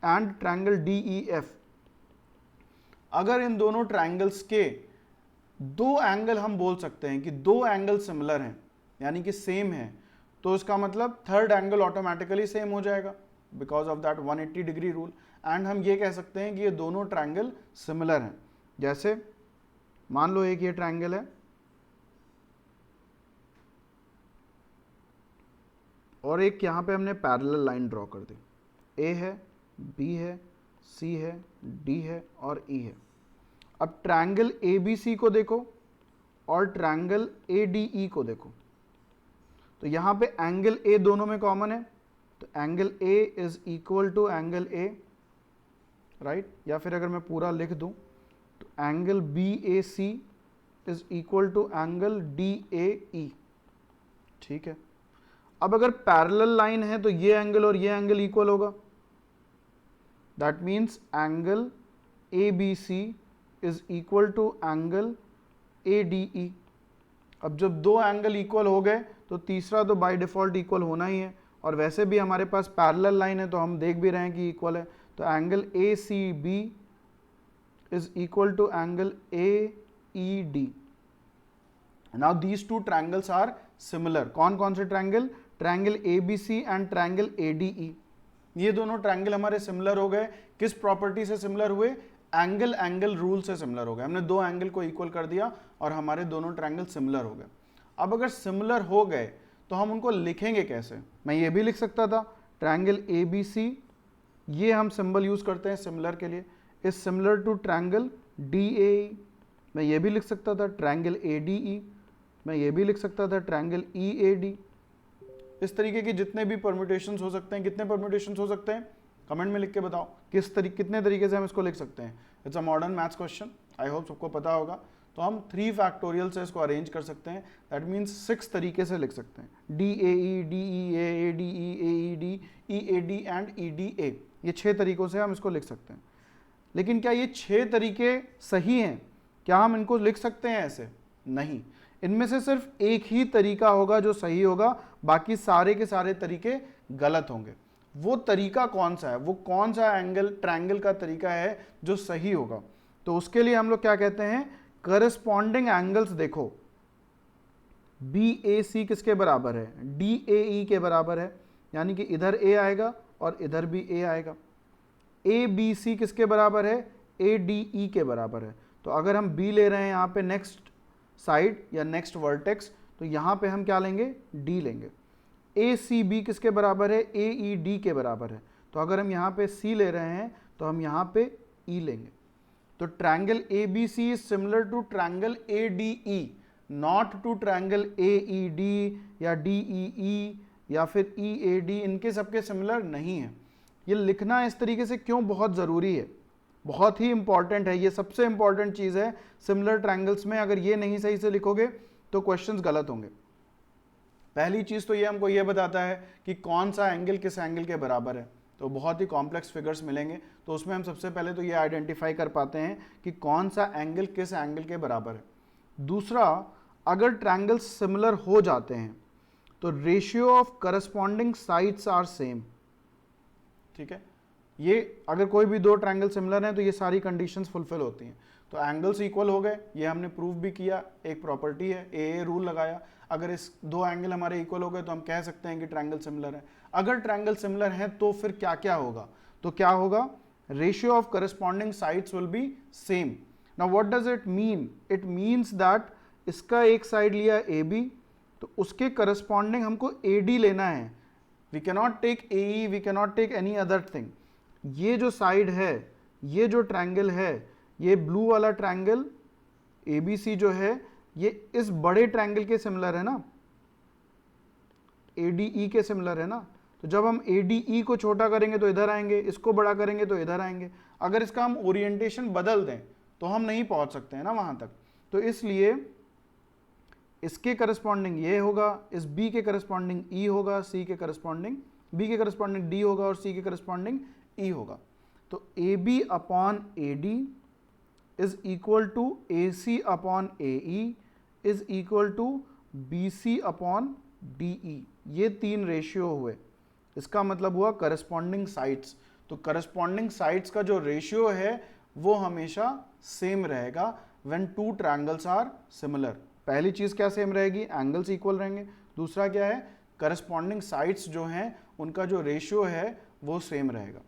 and triangle D E F, अगर इन दोनों ट्रायंगल्स के दो एंगल हम बोल सकते हैं कि दो एंगल सिमिलर हैं, यानी कि सेम है, तो इसका मतलब थर्ड एंगल ऑटोमेटिकली सेम हो जाएगा because of that 180 degree rule. And हम ये कह सकते हैं कि ये दोनों ट्रायंगल सिमिलर हैं। जैसे मान लो एक ये ट्रायंगल है और एक यहां पे हमने पैरेलल लाइन ड्रॉ कर दी, ए है, बी है, सी है, डी है और ई है। अब ट्रायंगल ए बी सी को देखो और ट्रायंगल ए डी ई को देखो, तो यहां पे एंगल ए दोनों में कॉमन है, तो angle A is equal to angle A, right. या फिर अगर मैं पूरा लिख दूं तो angle B A C is equal to angle D A E, ठीक है। अब अगर पैरेलल लाइन है तो ये एंगल और ये एंगल इक्वल होगा, that means angle A B C is equal to angle A D E. अब जब दो एंगल इक्वल हो गए तो तीसरा तो बाय डिफॉल्ट इक्वल होना ही है, और वैसे भी हमारे पास पैरेलल लाइन है तो हम देख भी रहे हैं कि इक्वल है, तो angle A C B is equal to angle A E D. Now these two triangles are similar. कौन कौन से triangle? Triangle A B C and triangle A D E. ये दोनों ट्रायंगल हमारे सिमिलर हो गए। किस प्रॉपर्टी से सिमिलर हुए? एंगल एंगल रूल से सिमिलर हो गए। हमने दो एंगल को इक्वल कर दिया और हमारे दोनों ट्रायंगल सिमिलर हो गए। अब अगर सिमिलर हो गए तो हम उनको लिखेंगे कैसे? मैं ये भी लिख सकता था ट्रायंगल ए बी सी, ये हम सिंबल यूज करते हैं सिमिलर के लिए, is similar to triangle D A E. मैं ये भी लिख सकता था ट्रायंगल ए डी ई, मैं ये भी लिख सकता था ट्रायंगल ई ए डी। इस तरीके के जितने भी परम्यूटेशंस हो सकते हैं, कितने परम्यूटेशंस हो सकते हैं कमेंट में लिख के बताओ कितने तरीके से हम इसको लिख सकते हैं। It's a modern maths question, I hope सबको पता होगा। तो हम 3 फैक्टोरियल से इसको अरेंज कर सकते हैं, दैट मीन्स 6 तरीके से लिख सकते हैं। D A E, D E A D E, A E D, E A D and E D A. ये 6 तरीकों से हम इसको लिख सकते हैं। लेकिन क्या ये 6 तरीके सही हैं? क्या हम इनको लिख सकते हैं ऐसे? नहीं, इनमें से सिर्फ एक ही तरीका होगा जो सही होगा, बाकी सारे के सारे तरीके गलत होंगे। वो तरीका कौन सा है? वो कौन सा एंगल ट्रायंगल का तरीका है जो सही होगा? तो उसके लिए हम लोग क्या कहते हैं, करस्पॉन्डिंग एंगल्स देखो। बी ए सी किसके बराबर है? डी ए ई के बराबर है, यानी कि इधर ए आएगा और इधर भी ए आएगा। ए बी सी किसके बराबर है? ए डी ई के बराबर है। तो अगर हम बी ले रहे हैं यहाँ पे नेक्स्ट साइड या नेक्स्ट वर्टेक्स, तो यहाँ पे हम क्या लेंगे? डी लेंगे। ए सी बी किसके बराबर है? ए ई डी के बराबर है। तो अगर हम यहाँ पे सी ले रहे हैं तो हम यहाँ पे ई लेंगे। तो triangle A B C is similar to triangle A D E, not to triangle A E D या डी ई ई या फिर ई ए डी। इनके सबके सिमिलर नहीं है। ये लिखना इस तरीके से क्यों बहुत ज़रूरी है? बहुत ही इंपॉर्टेंट है, ये सबसे इंपॉर्टेंट चीज़ है सिमिलर ट्रायंगल्स में। अगर ये नहीं सही से लिखोगे तो क्वेश्चंस गलत होंगे। पहली चीज़ तो ये हमको ये बताता है कि कौन सा एंगल किस एंगल के बराबर है। तो बहुत ही कॉम्प्लेक्स फिगर्स मिलेंगे, तो उसमें हम सबसे पहले तो ये आइडेंटिफाई कर पाते हैं कि कौन सा एंगल किस एंगल के बराबर है। दूसरा, अगर ट्रायंगल्स सिमिलर हो जाते हैं तो ratio of corresponding sides are same. ठीक है, ये अगर कोई भी दो ट्रायंगल सिमिलर हैं तो ये सारी कंडीशंस फुलफिल होती हैं। तो एंगल्स इक्वल हो गए, ये हमने प्रूव भी किया, एक प्रॉपर्टी है, ए रूल लगाया। अगर इस दो एंगल हमारे इक्वल हो गए तो हम कह सकते हैं कि ट्रायंगल सिमिलर है। अगर ट्रायंगल सिमिलर है तो फिर क्या क्या होगा? तो क्या होगा? Ratio of corresponding sides will be same. Now what does it mean? It means that इसका एक साइड लिया ए बी, तो उसके करस्पॉन्डिंग हमको ए डी लेना है। We cannot take A E, we cannot take any other thing. ये जो साइड है, ये जो ट्रायंगल है, ये ब्लू वाला ट्रायंगल ए बी सी जो है, ये इस बड़े ट्रायंगल के सिमिलर है ना, ए डी ई के सिमिलर है ना। तो जब हम ए डी ई को छोटा करेंगे तो इधर आएंगे, इसको बड़ा करेंगे तो इधर आएंगे। अगर इसका हम ओरिएंटेशन बदल दें तो हम नहीं पहुंच सकते हैं ना वहां तक। तो इसलिए इसके करस्पॉन्डिंग ये होगा, इस बी के करस्पॉन्डिंग ई होगा, सी के करस्पॉन्डिंग बी के करस्पॉन्डिंग डी होगा और सी के करस्पॉन्डिंग ई होगा। तो A B upon A D is equal to A C upon A E is equal to B C upon D E. ये 3 ratio हुए, इसका मतलब हुआ करस्पॉन्डिंग साइड्स। तो करस्पॉन्डिंग साइड्स का जो रेशियो है वो हमेशा सेम रहेगा व्हेन 2 ट्रायंगल्स आर सिमिलर। पहली चीज क्या सेम रहेगी, एंगल्स इक्वल रहेंगे। दूसरा क्या है, करस्पॉन्डिंग साइड्स जो हैं उनका जो रेशियो है वो सेम रहेगा।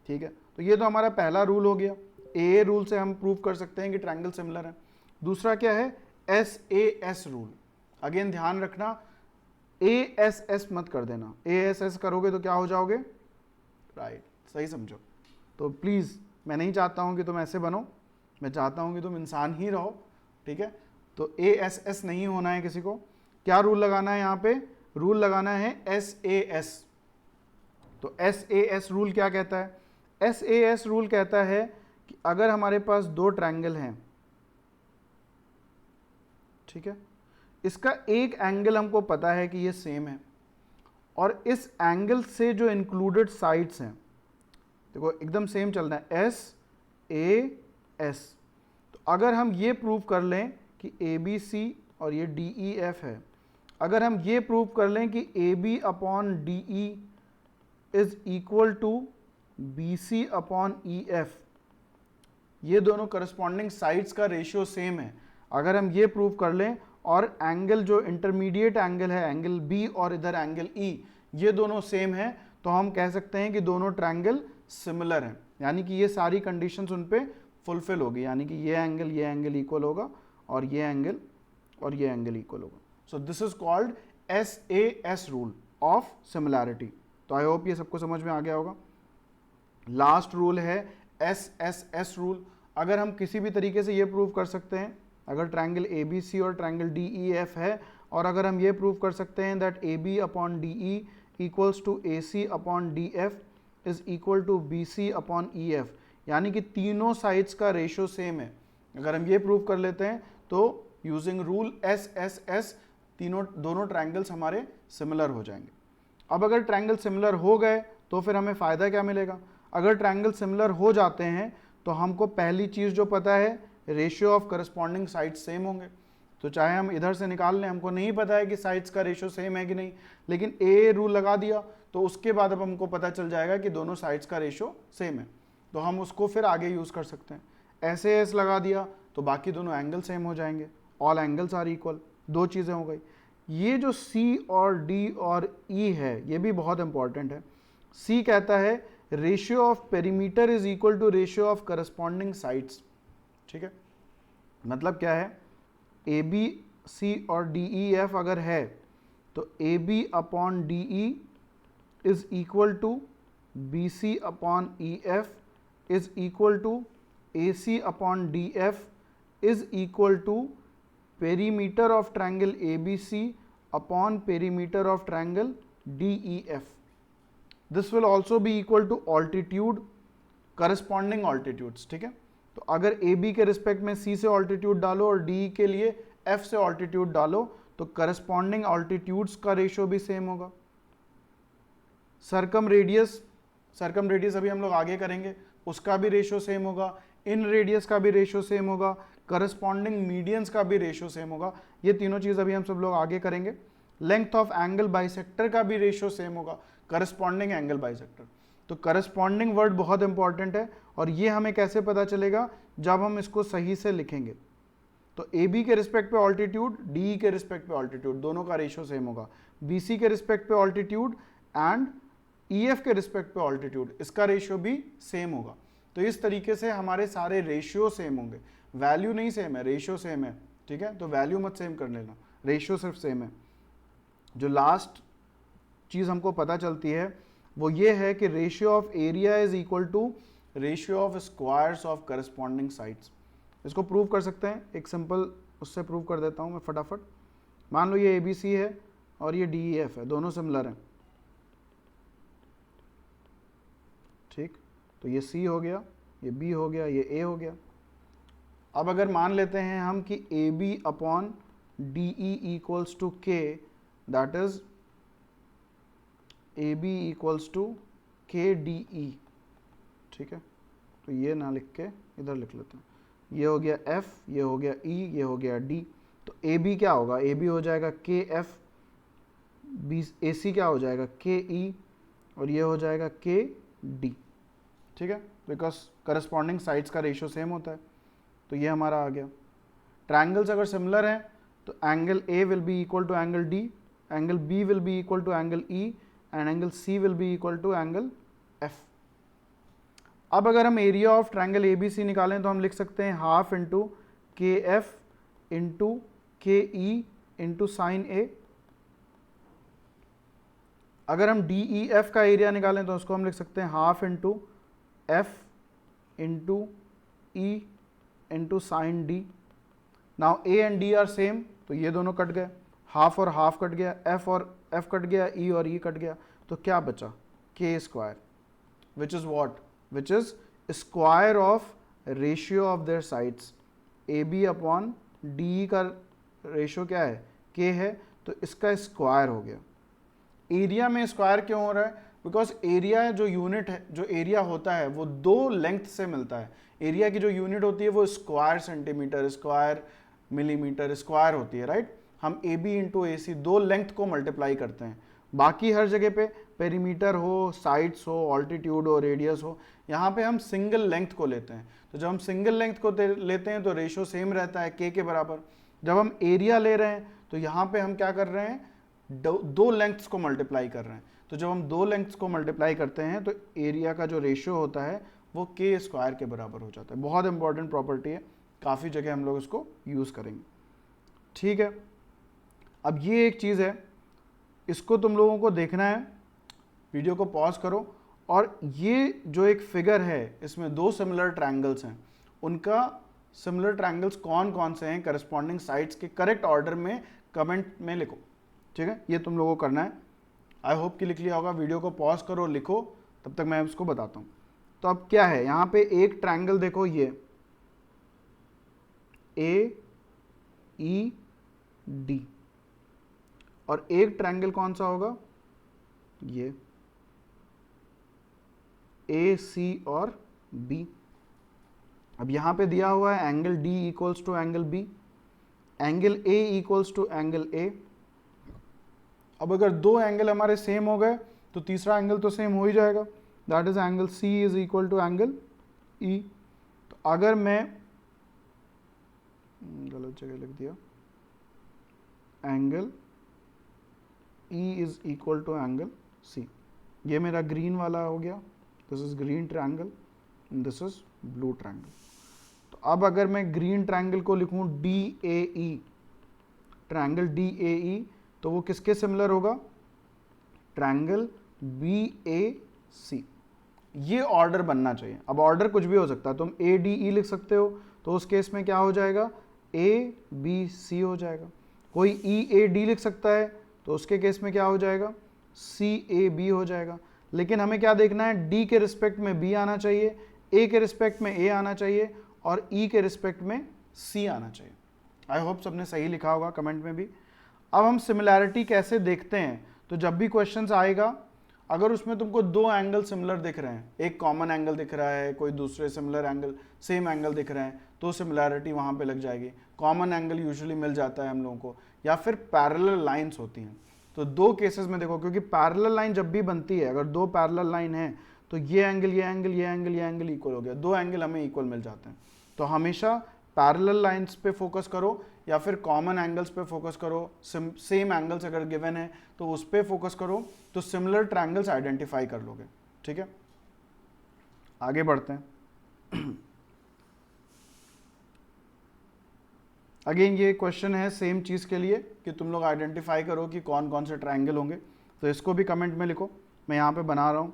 ठीक है, तो ये तो हमारा पहला रूल हो गया। ए रूल से हम प्रूव कर सकते हैं कि ट्रायंगल सिमिलर है। दूसरा क्या है, S A S rule. Again ध्यान रखना, ए एस एस मत कर देना, ए एस एस करोगे तो क्या हो जाओगे, राइट, सही समझो। तो प्लीज मैं नहीं चाहता हूं कि तुम ऐसे बनो, मैं चाहता हूं कि तुम इंसान ही रहो। ठीक है, तो ए एस एस नहीं होना है किसी को। क्या रूल लगाना है यहां पे, रूल लगाना है एस ए एस। तो एस ए एस रूल क्या कहता है, एस ए एस रूल कहता है कि अगर हमारे पास 2 ट्रायंगल हैं, ठीक है, इसका एक एंगल हमको पता है कि ये सेम है, और इस एंगल से जो इंक्लूडेड साइड्स हैं, देखो एकदम सेम चलना है, एस ए एस। तो अगर हम ये प्रूव कर लें कि ए बी सी और ये डी ई एफ है, अगर हम ये प्रूव कर लें कि A B upon D E is equal to B C upon E F, ये दोनों करस्पॉन्डिंग साइड्स का रेशियो सेम है, अगर हम ये प्रूव कर लें, और एंगल जो इंटरमीडिएट एंगल है, एंगल बी और इधर एंगल ई, ये दोनों सेम है, तो हम कह सकते हैं कि दोनों ट्रायंगल सिमिलर हैं। यानी कि ये सारी कंडीशंस उन पे फुलफिल होगी, यानी कि ये एंगल इक्वल होगा, और ये एंगल इक्वल होगा। सो this is called S A S rule of similarity. तो आई होप ये सबको समझ में आ गया होगा। लास्ट रूल है एस एस एस रूल। अगर हम किसी भी तरीके से ये प्रूव कर सकते हैं, अगर ट्रायंगल ए बी सी और ट्रायंगल डी ई एफ है, और अगर हम ये प्रूव कर सकते हैं that A B upon D E equals to A C upon D F is equal to B C upon E F, यानी कि तीनों साइड्स का रेशियो सेम है, अगर हम ये प्रूव कर लेते हैं तो using rule S S S दोनों ट्रायंगल्स हमारे सिमिलर हो जाएंगे। अब अगर ट्रायंगल सिमिलर हो गए तो फिर हमें फ़ायदा क्या मिलेगा, अगर ट्रायंगल सिमिलर हो जाते हैं तो हमको पहली चीज़ जो पता है, ratio of corresponding sides same होंगे। तो चाहे हम इधर से निकाल लें, हमको नहीं पता है कि साइड्स का रेशियो सेम है कि नहीं, लेकिन ए रूल लगा दिया तो उसके बाद अब हमको पता चल जाएगा कि दोनों साइड्स का रेशियो सेम है, तो हम उसको फिर आगे यूज़ कर सकते हैं। ऐसे एस लगा दिया तो बाकी दोनों एंगल सेम हो जाएंगे, ऑल एंगल्स आर इक्वल, 2 चीज़ें हो गई। ये जो सी और डी और ई है, ये भी बहुत इंपॉर्टेंट है। सी कहता है ratio of perimeter is equal to ratio of corresponding sides. ठीक है, मतलब क्या है, ए बी सी और डी ई एफ अगर है तो A B upon D E is equal to B C upon E F is equal to A C upon D F is equal to perimeter of triangle A B C upon perimeter of triangle D E F. This will also be equal to altitude, corresponding altitudes. ठीक है, तो अगर ए B के respect में सी से altitude डालो और D के लिए एफ से ऑल्टीट्यूड डालो तो करस्पॉन्डिंग ऑल्टीट्यूड्स का रेशियो भी सेम होगा। सर्कम रेडियस अभी हम लोग आगे करेंगे, उसका भी रेशियो सेम होगा, इन रेडियस का भी रेशियो सेम होगा, करस्पॉन्डिंग मीडियंस का भी रेशियो सेम होगा। ये तीनों चीज़ अभी हम सब लोग आगे करेंगे। लेंथ ऑफ एंगल बाइसेक्टर का भी रेशियो सेम होगा, करस्पॉन्डिंग एंगल बाइसेक्टर। तो करस्पॉन्डिंग वर्ड बहुत इंपॉर्टेंट है, और ये हमें कैसे पता चलेगा, जब हम इसको सही से लिखेंगे। तो ए बी के रिस्पेक्ट पे ऑल्टीट्यूड, डी के रिस्पेक्ट पे ऑल्टीट्यूड, दोनों का रेशियो सेम होगा। बी सी के रिस्पेक्ट पे ऑल्टीट्यूड एंड ई एफ के रिस्पेक्ट पे ऑल्टीट्यूड, इसका रेशियो भी सेम होगा। तो इस तरीके से हमारे सारे रेशियो सेम होंगे, वैल्यू नहीं सेम है, रेशियो सेम है। ठीक है, तो वैल्यू मत सेम कर लेना, रेशियो सिर्फ सेम है। जो लास्ट चीज़ हमको पता चलती है वो ये है कि ratio of area is equal to ratio of squares of corresponding sides. इसको प्रूव कर सकते हैं, एक सिंपल उससे प्रूव कर देता हूँ मैं फटाफट। मान लो ये ए बी सी है और ये डी ई एफ है, दोनों सिमिलर हैं। ठीक, तो ये सी हो गया, ये बी हो गया, ये ए हो गया। अब अगर मान लेते हैं हम कि A B upon D E equals to K, that is A B equals to K D E. ठीक है, तो ये ना लिख के इधर लिख लेते हैं, ये हो गया F, ये हो गया E, ये हो गया D। तो AB क्या होगा, AB हो जाएगा KF, AC क्या हो जाएगा KE, और ये हो जाएगा KD। ठीक है, बिकॉज करस्पॉन्डिंग साइड्स का रेशियो सेम होता है। तो ये हमारा आ गया। ट्रायंगल्स अगर सिमिलर हैं तो angle A will be equal to angle D, angle B will be equal to angle E, and angle C will be equal to angle F। अब अगर हम एरिया ऑफ ट्रायंगल ABC निकालें तो हम लिख सकते हैं half into KF into KE into sine A। अगर हम DEF का एरिया निकालें तो उसको हम लिख सकते हैं half into F into E into sine D। Now A and D are same, तो ये दोनों कट गए, हाफ और हाफ कट गया, F और F कट गया, E और E कट गया, तो क्या बचा K square, which is what, which is square of ratio of their sides. AB upon DE का रेशियो क्या है, K है, तो इसका स्क्वायर हो गया। एरिया में स्क्वायर क्यों हो रहा है, बिकॉज एरिया जो यूनिट है, जो एरिया होता है वो दो लेंथ से मिलता है। एरिया की जो यूनिट होती है वो square centimetre, square millimetre, square होती है, राइट। हम AB इंटू AC दो लेंथ को मल्टीप्लाई करते हैं। बाकी हर जगह पे पेरीमीटर हो, साइड्स हो, ऑल्टीट्यूड हो, रेडियस हो, यहाँ पे हम सिंगल लेंथ को लेते हैं। तो जब हम सिंगल लेंथ को लेते हैं तो रेशियो सेम रहता है K के बराबर। जब हम एरिया ले रहे हैं तो यहाँ पे हम क्या कर रहे हैं, दो लेंथ्स को मल्टीप्लाई कर रहे हैं। तो जब हम दो लेंथ्स को मल्टीप्लाई करते हैं तो एरिया का जो रेशियो होता है वो K स्क्वायर के बराबर हो जाता है। बहुत इंपॉर्टेंट प्रॉपर्टी है, काफ़ी जगह हम लोग इसको यूज़ करेंगे। ठीक है, अब ये एक चीज़ है, इसको तुम लोगों को देखना है, वीडियो को पॉज करो, और ये जो एक फिगर है इसमें दो सिमिलर ट्रायंगल्स हैं, उनका सिमिलर ट्रायंगल्स कौन कौन से हैं करस्पॉन्डिंग साइड्स के करेक्ट ऑर्डर में कमेंट में लिखो। ठीक है, ये तुम लोगों को करना है। आई होप कि लिख लिया होगा। वीडियो को पॉज करो, लिखो, तब तक मैं उसको बताता हूँ। तो अब क्या है, यहाँ पे एक ट्रायंगल देखो, ये AED, और एक ट्रायंगल कौन सा होगा, ये AC और B। अब यहाँ पे दिया हुआ है angle D equals to angle B, angle A equals to angle A। अब अगर दो एंगल हमारे सेम हो गए तो तीसरा एंगल तो सेम हो ही जाएगा, that is angle C is equal to angle E। तो अगर मैं गलत जगह लिख दिया, angle E is equal to angle C, ये मेरा ग्रीन वाला हो गया, this is green triangle, this is blue triangle. तो अब अगर मैं ग्रीन ट्रायंगल को लिखूं DAE, ट्रायंगल DAE, तो वो किसके सिमिलर होगा, ट्रायंगल BAC। ये ऑर्डर बनना चाहिए। अब ऑर्डर कुछ भी हो सकता है, तुम ADE लिख सकते हो, तो उस केस में क्या हो जाएगा, ABC हो जाएगा। कोई EAD लिख सकता है, तो उसके केस में क्या हो जाएगा, CAB हो जाएगा। लेकिन हमें क्या देखना है, D के रिस्पेक्ट में B आना चाहिए, A के रिस्पेक्ट में A आना चाहिए, और E के रिस्पेक्ट में C आना चाहिए। आई होप सबने सही लिखा होगा कमेंट में भी। अब हम सिमिलैरिटी कैसे देखते हैं, तो जब भी क्वेश्चंस आएगा, अगर उसमें तुमको दो एंगल सिमिलर दिख रहे हैं, एक कॉमन एंगल दिख रहा है, कोई दूसरे सिमिलर एंगल, सेम एंगल दिख रहे हैं, तो सिमिलैरिटी वहाँ पे लग जाएगी। कॉमन एंगल यूजुअली मिल जाता है हम लोगों को, या फिर पैरेलल लाइंस होती हैं। तो दो केसेस में देखो, क्योंकि पैरेलल लाइन जब भी बनती है, अगर दो पैरेलल लाइन है तो ये एंगल, ये एंगल, ये एंगल, ये एंगल इक्वल हो गया, दो एंगल हमें इक्वल मिल जाते हैं। तो हमेशा पैरेलल लाइंस पे फोकस करो, या फिर कॉमन एंगल्स पे फोकस करो। सेम एंगल्स अगर गिवन है तो उस पे फोकस करो, तो सिमिलर ट्रायंगल्स आइडेंटिफाई कर लोगे। ठीक है, आगे बढ़ते हैं। अगेन ये क्वेश्चन है सेम चीज के लिए, कि तुम लोग आइडेंटिफाई करो कि कौन कौन से ट्रायंगल होंगे। तो इसको भी कमेंट में लिखो, मैं यहाँ पे बना रहा हूँ।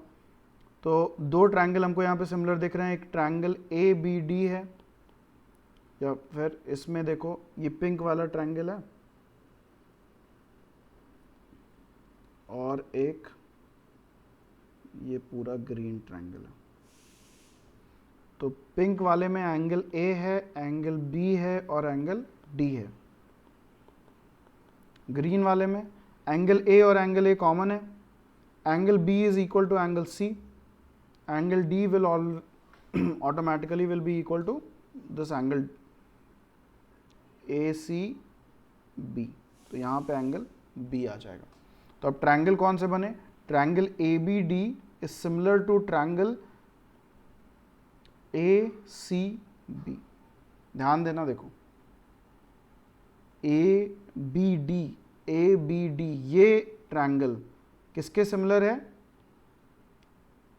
तो दो ट्रायंगल हमको यहाँ पे सिमिलर दिख रहे हैं, एक ट्रायंगल ABD है, या फिर इसमें देखो ये पिंक वाला ट्रायंगल है, और एक ये पूरा ग्रीन ट्रायंगल है। तो पिंक वाले में एंगल A है, एंगल B है, और एंगल D है। ग्रीन वाले में एंगल A और एंगल A कॉमन है, angle B is equal to angle C, angle D will automatically will be equal to this angle ACB, तो यहाँ पे एंगल B आ जाएगा। तो अब ट्रायंगल कौन से बने? Triangle ABD is similar to triangle ACB। ध्यान देना, देखो ABD ये ट्रायंगल किसके सिमिलर है?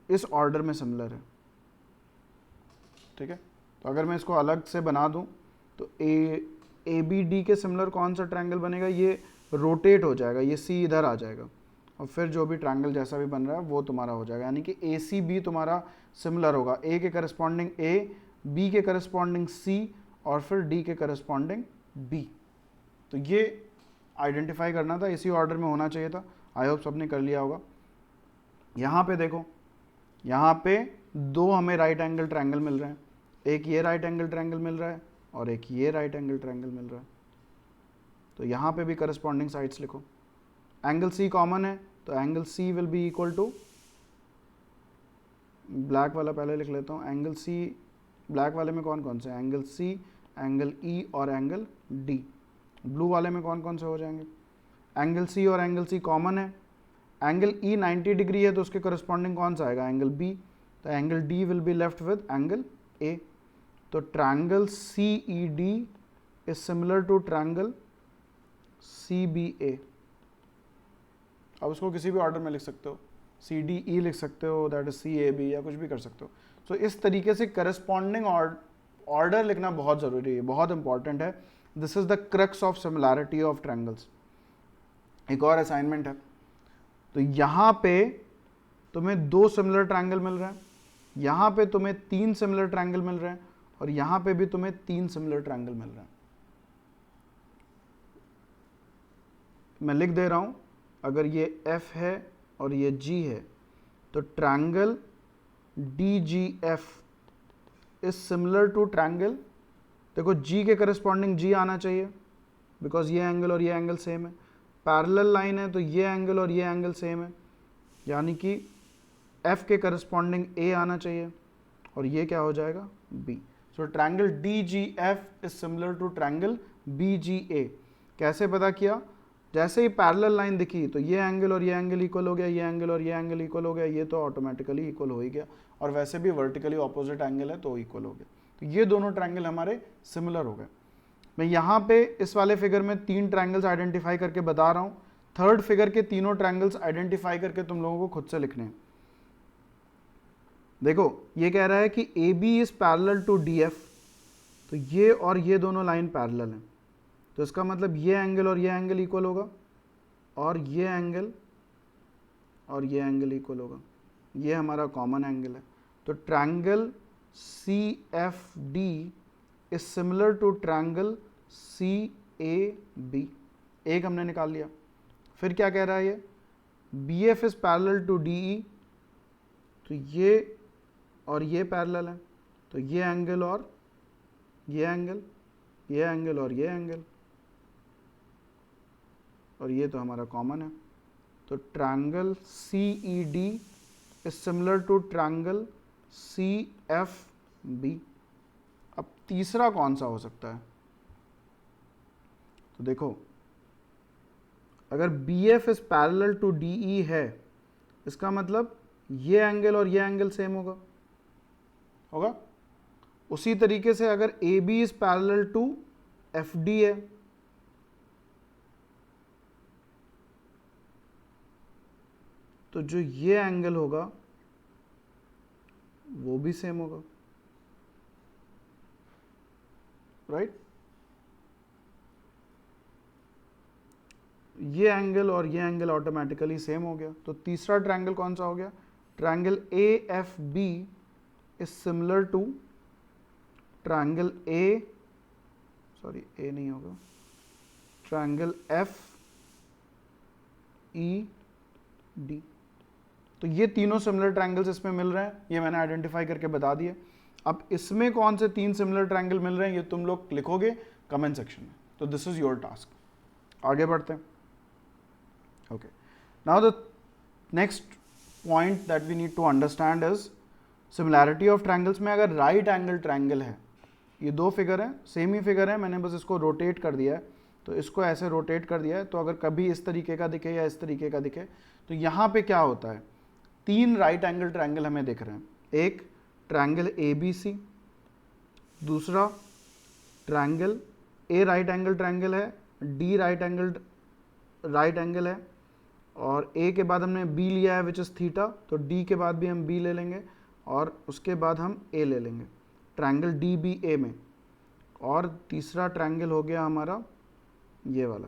इस ऑर्डर में सिमिलर है, ठीक है। तो अगर मैं इसको अलग से बना दूं तो ABD के सिमिलर कौन सा ट्रायंगल बनेगा? ये रोटेट हो जाएगा, ये C इधर आ जाएगा और फिर जो भी ट्रायंगल जैसा भी बन रहा है वो तुम्हारा हो जाएगा, यानी कि ACB तुम्हारा सिमिलर होगा, A के करस्पॉन्डिंग A, B के करस्पॉन्डिंग C और फिर D के करस्पॉन्डिंग B। तो ये आइडेंटिफाई करना था, इसी ऑर्डर में होना चाहिए था। आई होप सबने कर लिया होगा। यहाँ पे देखो, यहाँ पे दो हमें राइट एंगल ट्रायंगल मिल रहे हैं, एक ये राइट एंगल ट्रायंगल मिल रहा है और एक ये राइट एंगल ट्रायंगल मिल रहा है। तो यहाँ पे भी करस्पॉन्डिंग साइड्स लिखो। एंगल C कॉमन है तो angle C will be equal to, black वाला पहले लिख लेता हूँ, एंगल C ब्लैक वाले में कौन कौन से? एंगल C, एंगल E और एंगल D। ब्लू वाले में कौन कौन से हो जाएंगे? एंगल C और एंगल C कॉमन है, एंगल E 90 डिग्री है तो उसके करस्पॉन्डिंग कौन सा आएगा? Angle B। तो angle D will be left with angle A। तो triangle CED is similar to triangle CBA। अब उसको किसी भी ऑर्डर में लिख सकते हो, CDE लिख सकते हो, दैट इज CAB, या कुछ भी कर सकते हो। सो इस तरीके से करस्पॉन्डिंग ऑर्डर लिखना बहुत ज़रूरी है, बहुत इंपॉर्टेंट है। This is the crux of similarity of triangles. एक और असाइनमेंट है, तो यहाँ पे तुम्हें दो सिमिलर ट्रायंगल मिल रहे हैं, यहाँ पे तुम्हें तीन सिमिलर ट्रायंगल मिल रहे हैं और यहाँ पे भी तुम्हें तीन सिमिलर ट्रायंगल मिल रहे हैं। मैं लिख दे रहा हूँ, अगर ये F है और ये G है तो triangle DGF is similar to triangle, देखो G के करस्पॉन्डिंग G आना चाहिए बिकॉज ये एंगल और ये एंगल सेम है। पैरेलल लाइन है तो ये एंगल और ये एंगल सेम है, यानी कि F के करस्पॉन्डिंग A आना चाहिए और ये क्या हो जाएगा? B। So triangle DGF is similar to triangle BGA। कैसे पता किया? जैसे ही पैरेलल लाइन दिखी तो ये एंगल और ये एंगल इक्वल हो गया, ये एंगल और ये एंगल इक्वल हो गया, ये तो ऑटोमेटिकली इक्वल हो ही गया, और वैसे भी वर्टिकली ऑपोजिट एंगल है तो इक्वल हो गया। तो ये दोनों ट्रायंगल हमारे सिमिलर हो गए। मैं यहाँ पे इस वाले फिगर में तीन ट्रायंगल्स आइडेंटिफाई करके बता रहा हूँ, थर्ड फिगर के तीनों ट्रायंगल्स आइडेंटिफाई करके तुम लोगों को खुद से लिखने हैं। देखो ये कह रहा है कि AB is parallel to DF, तो ये और ये दोनों लाइन पैरेलल हैं, तो इसका मतलब ये एंगल और ये एंगल इक्वल होगा और ये एंगल और ये एंगल इक्वल होगा, ये हमारा कॉमन एंगल है। तो triangle CFD is similar to triangle CAB। एक हमने निकाल लिया। फिर क्या कह रहा है ये? BF is parallel to DE, तो ये और ये पैरेलल है, तो ये एंगल और ये एंगल, ये एंगल और ये एंगल, और ये तो हमारा कॉमन है। तो triangle CED is similar to triangle CFB। अब तीसरा कौन सा हो सकता है? तो देखो, अगर BF is parallel to DE है, इसका मतलब ये एंगल और ये एंगल सेम होगा। उसी तरीके से अगर AB is parallel to FD है, तो जो ये एंगल होगा वो भी सेम होगा, राइट? ये एंगल और ये एंगल ऑटोमेटिकली सेम हो गया। तो तीसरा ट्रायंगल कौन सा हो गया? Triangle AFB is similar to triangle A नहीं होगा, ट्रायंगल FED। तो ये तीनों सिमिलर ट्रायंगल्स इसमें मिल रहे हैं, ये मैंने आइडेंटिफाई करके बता दिए। अब इसमें कौन से तीन सिमिलर ट्रायंगल मिल रहे हैं ये तुम लोग लिखोगे कमेंट सेक्शन में। तो दिस इज योर टास्क। आगे बढ़ते हैं। Okay, now the next point that we need to understand is similarity of triangles में अगर राइट एंगल ट्रायंगल है ये दो फिगर हैं, सेम ही फिगर है, मैंने बस इसको रोटेट कर दिया है। तो इसको ऐसे रोटेट कर दिया है, तो अगर कभी इस तरीके का दिखे या इस तरीके का दिखे, तो यहाँ पे क्या होता है, तीन राइट एंगल ट्रायंगल हमें दिख रहे हैं। एक ट्रायंगल ABC, दूसरा triangle A right angle triangle है, D राइट एंगल है, और A के बाद हमने B लिया है विच इज़ थीटा, तो D के बाद भी हम B ले लेंगे और उसके बाद हम A ले लेंगे ट्रायंगल DBA में। और तीसरा ट्रायंगल हो गया हमारा ये वाला।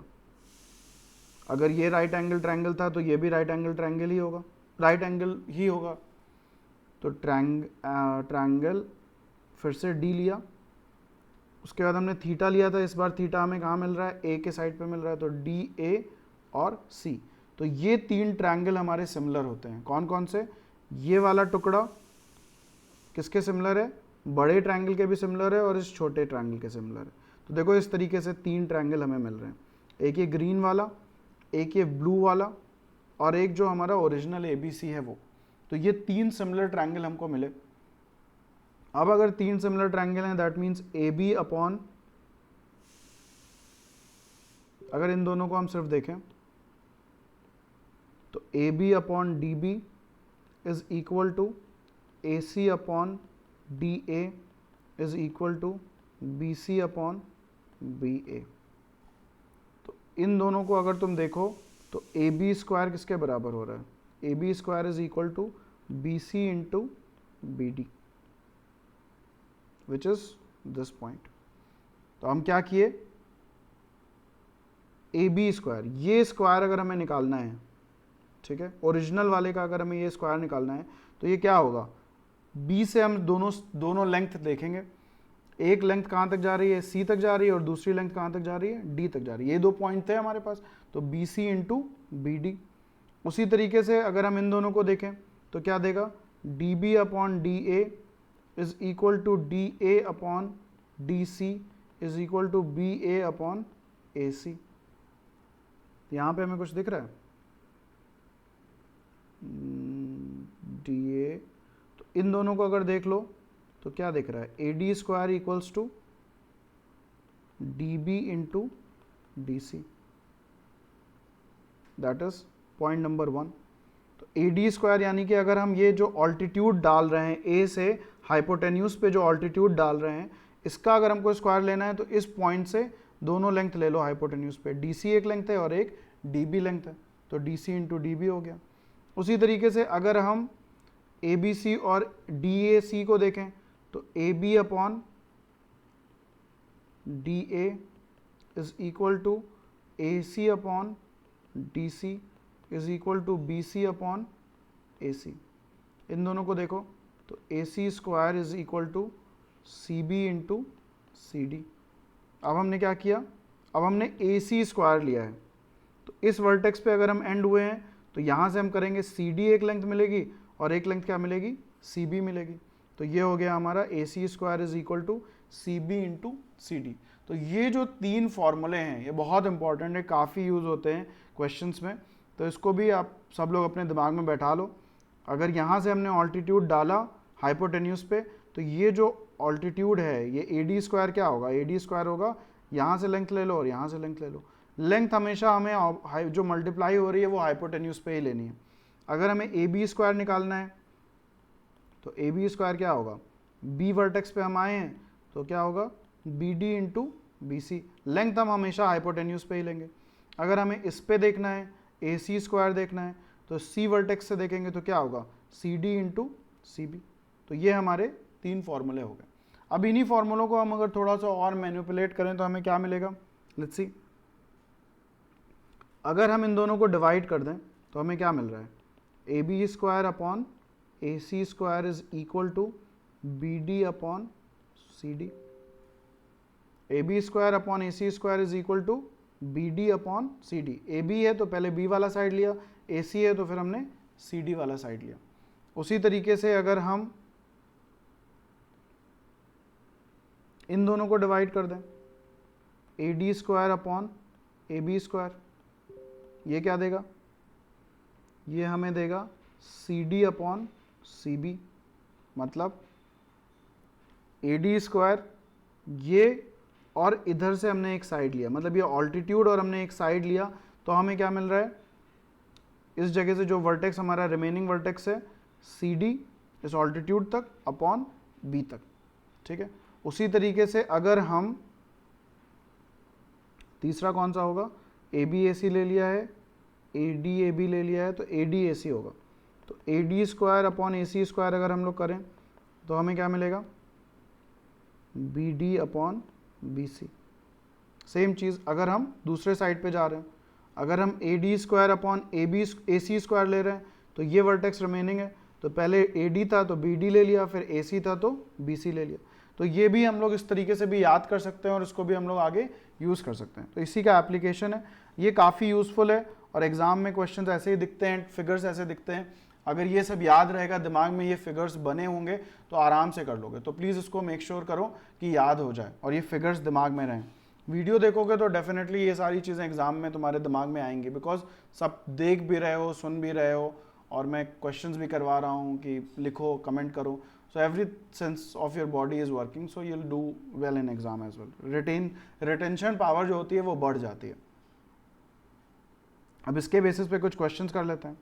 अगर ये राइट एंगल ट्रायंगल था तो ये भी राइट एंगल ट्रायंगल ही होगा, राइट एंगल ही होगा। तो ट्रायंगल फिर से D लिया, उसके बाद हमने थीटा लिया था, इस बार थीटा हमें कहाँ मिल रहा है, A के साइड पे मिल रहा है, तो DA और C। तो ये तीन ट्रायंगल हमारे सिमिलर होते हैं। कौन कौन से, ये वाला टुकड़ा किसके सिमिलर है, बड़े ट्रायंगल के भी सिमिलर है और इस छोटे ट्रायंगल के सिमिलर है। तो देखो इस तरीके से तीन ट्रायंगल हमें मिल रहे हैं, एक ये ग्रीन वाला, एक ये ब्लू वाला, और एक जो हमारा ओरिजिनल ABC है वो। तो ये तीन सिमिलर ट्रायंगल हमको मिले। अब अगर तीन सिमिलर ट्रायंगल हैं दैट मीन्स AB अपॉन, अगर इन दोनों को हम सिर्फ देखें तो AB upon DB is equal to AC upon DA is equal to BC upon BA। तो इन दोनों को अगर तुम देखो तो AB स्क्वायर किसके बराबर हो रहा है, AB square is equal to BC into BD which is this point. तो हम क्या किए, AB स्क्वायर, ये स्क्वायर अगर हमें निकालना है, ठीक है, ओरिजिनल वाले का अगर हमें ये स्क्वायर निकालना है तो ये क्या होगा, B से हम दोनों लेंथ देखेंगे, एक लेंथ कहाँ तक जा रही है, C तक जा रही है, और दूसरी लेंथ कहाँ तक जा रही है, D तक जा रही है। ये दो पॉइंट थे हमारे पास, तो BC इंटू BD। उसी तरीके से अगर हम इन दोनों को देखें तो क्या देगा, DB upon DA is equal to DA upon DC is equal to BA upon AC। यहाँ पे हमें कुछ दिख रहा है, DA, तो इन दोनों को अगर देख लो तो क्या दिख रहा है, AD square equals to DB into DC, that is point number 1। तो AD स्क्वायर यानी कि अगर हम ये जो ऑल्टीट्यूड डाल रहे हैं, A से हाइपोटेन्यूज पे जो ऑल्टीट्यूड डाल रहे हैं, इसका अगर हमको स्क्वायर लेना है तो इस पॉइंट से दोनों लेंथ ले लो हाइपोटेन्यूज पे, DC एक लेंथ है और एक DB लेंथ है, तो DC इंटू DB हो गया। उसी तरीके से अगर हम ABC और DAC को देखें तो AB upon DA is equal to AC upon DC is equal to BC upon AC। इन दोनों को देखो तो AC square is equal to CB into CD। अब हमने क्या किया, अब हमने AC स्क्वायर लिया है, तो इस वर्टेक्स पे अगर हम एंड हुए हैं तो यहाँ से हम करेंगे CD एक लेंथ मिलेगी और एक लेंथ क्या मिलेगी, CB मिलेगी। तो ये हो गया हमारा AC square is equal to CB into CD। तो ये जो तीन फॉर्मूले हैं ये बहुत इंपॉर्टेंट है, काफ़ी यूज़ होते हैं क्वेश्चंस में, तो इसको भी आप सब लोग अपने दिमाग में बैठा लो। अगर यहाँ से हमने ऑल्टीट्यूड डाला हाइपोटेन्यूज पे, तो ये जो ऑल्टीट्यूड है ये AD स्क्वायर क्या होगा, AD स्क्वायर होगा, यहाँ से लेंथ ले लो और यहाँ से लेंथ ले लो। लेंथ हमेशा हमें जो मल्टीप्लाई हो रही है वो हाइपोटेन्यूज पे ही लेनी है। अगर हमें AB स्क्वायर निकालना है तो AB स्क्वायर क्या होगा, B वर्टेक्स पे हम आए हैं तो क्या होगा, BD इंटू BC। लेंथ हम हमेशा हाइपोटेन्यूज पे ही लेंगे। अगर हमें इस पे देखना है, AC स्क्वायर देखना है, तो C वर्टेक्स से देखेंगे तो क्या होगा, CD इंटू CB। तो ये हमारे तीन फॉर्मूले हो गए। अब इन्हीं फॉर्मूलों को हम अगर थोड़ा सा और मैनिपुलेट करें तो हमें क्या मिलेगा, लेट्स सी। अगर हम इन दोनों को डिवाइड कर दें तो हमें क्या मिल रहा है, AB square upon AC square is equal to BD upon CD। AB square upon AC square is equal to BD upon CD। AB है तो पहले B वाला साइड लिया, AC है तो फिर हमने CD वाला साइड लिया। उसी तरीके से अगर हम इन दोनों को डिवाइड कर दें, AD square upon AB square, ये क्या देगा, ये हमें देगा CD अपॉन CB। मतलब AD स्क्वायर ये और इधर से हमने एक साइड लिया, मतलब ये ऑल्टीट्यूड और हमने एक साइड लिया, तो हमें क्या मिल रहा है, इस जगह से जो वर्टेक्स हमारा रिमेनिंग वर्टेक्स है सी डी इस ऑल्टीट्यूड तक अपॉन बी तक, ठीक है। उसी तरीके से अगर हम तीसरा कौन सा होगा, ए बी ए सी ले लिया है, ए डी ए बी ले लिया है, तो ए डी ए सी होगा। तो A D square upon A C square अगर हम लोग करें तो हमें क्या मिलेगा, B D upon B C. Same चीज़ अगर हम दूसरे साइड पे जा रहे हैं, अगर हम A D square upon A C square ले रहे हैं, तो ये वर्टेक्स रिमेनिंग है, तो पहले ए डी था तो बी डी ले लिया, फिर ए सी था तो बी सी ले लिया। तो ये भी हम लोग इस तरीके से भी याद कर सकते हैं और इसको भी हम लोग आगे यूज़ कर सकते हैं। तो इसी का एप्लीकेशन है, ये काफ़ी यूज़फुल है और एग्जाम में क्वेश्चन ऐसे ही दिखते हैं, फिगर्स ऐसे दिखते हैं। अगर ये सब याद रहेगा दिमाग में, ये फिगर्स बने होंगे तो आराम से कर लोगे। तो प्लीज़ इसको मेक श्योर करो कि याद हो जाए और ये फिगर्स दिमाग में रहें। वीडियो देखोगे तो डेफिनेटली ये सारी चीज़ें एग्जाम में तुम्हारे दिमाग में आएंगी, बिकॉज सब देख भी रहे हो, सुन भी रहे हो, और मैं क्वेश्चंस भी करवा रहा हूँ कि लिखो, कमेंट करो। So every sense of your body is working, so you will do well in exam as well. Retention power जो होती है वो बढ़ जाती है। अब इसके बेसिस पे कुछ क्वेश्चंस कर लेते हैं।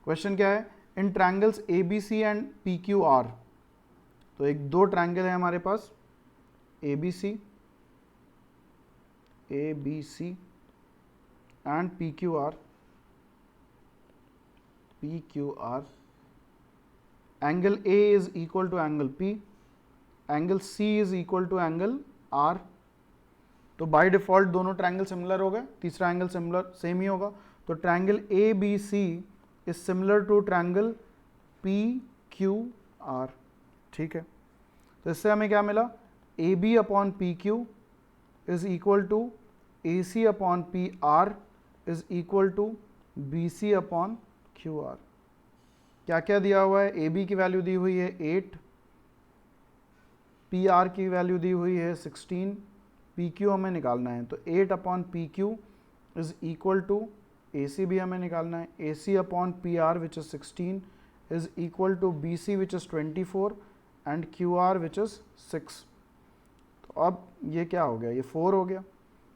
क्वेश्चन क्या है, in triangles A B C and P Q R, तो एक दो ट्रायंगल है हमारे पास A B C and P Q R, angle A is equal to angle P, angle C is equal to angle R. तो by default दोनों triangle similar हो गए, तीसरा एंगल सिमिलर सेम ही होगा। तो triangle A B C is similar to triangle P Q R, ठीक है। तो इससे हमें क्या मिला, A B upon P Q is equal to A C upon P R is equal to B C upon Q R. क्या क्या दिया हुआ है, ए बी की वैल्यू दी हुई है 8, पी आर की वैल्यू दी हुई है 16, पी क्यू हमें निकालना है, तो 8 upon P Q is equal to A C भी हमें निकालना है, A C upon P R which is 16 is equal to B C which is 24 and Q R which is 6। तो अब ये क्या हो गया, ये 4 हो गया,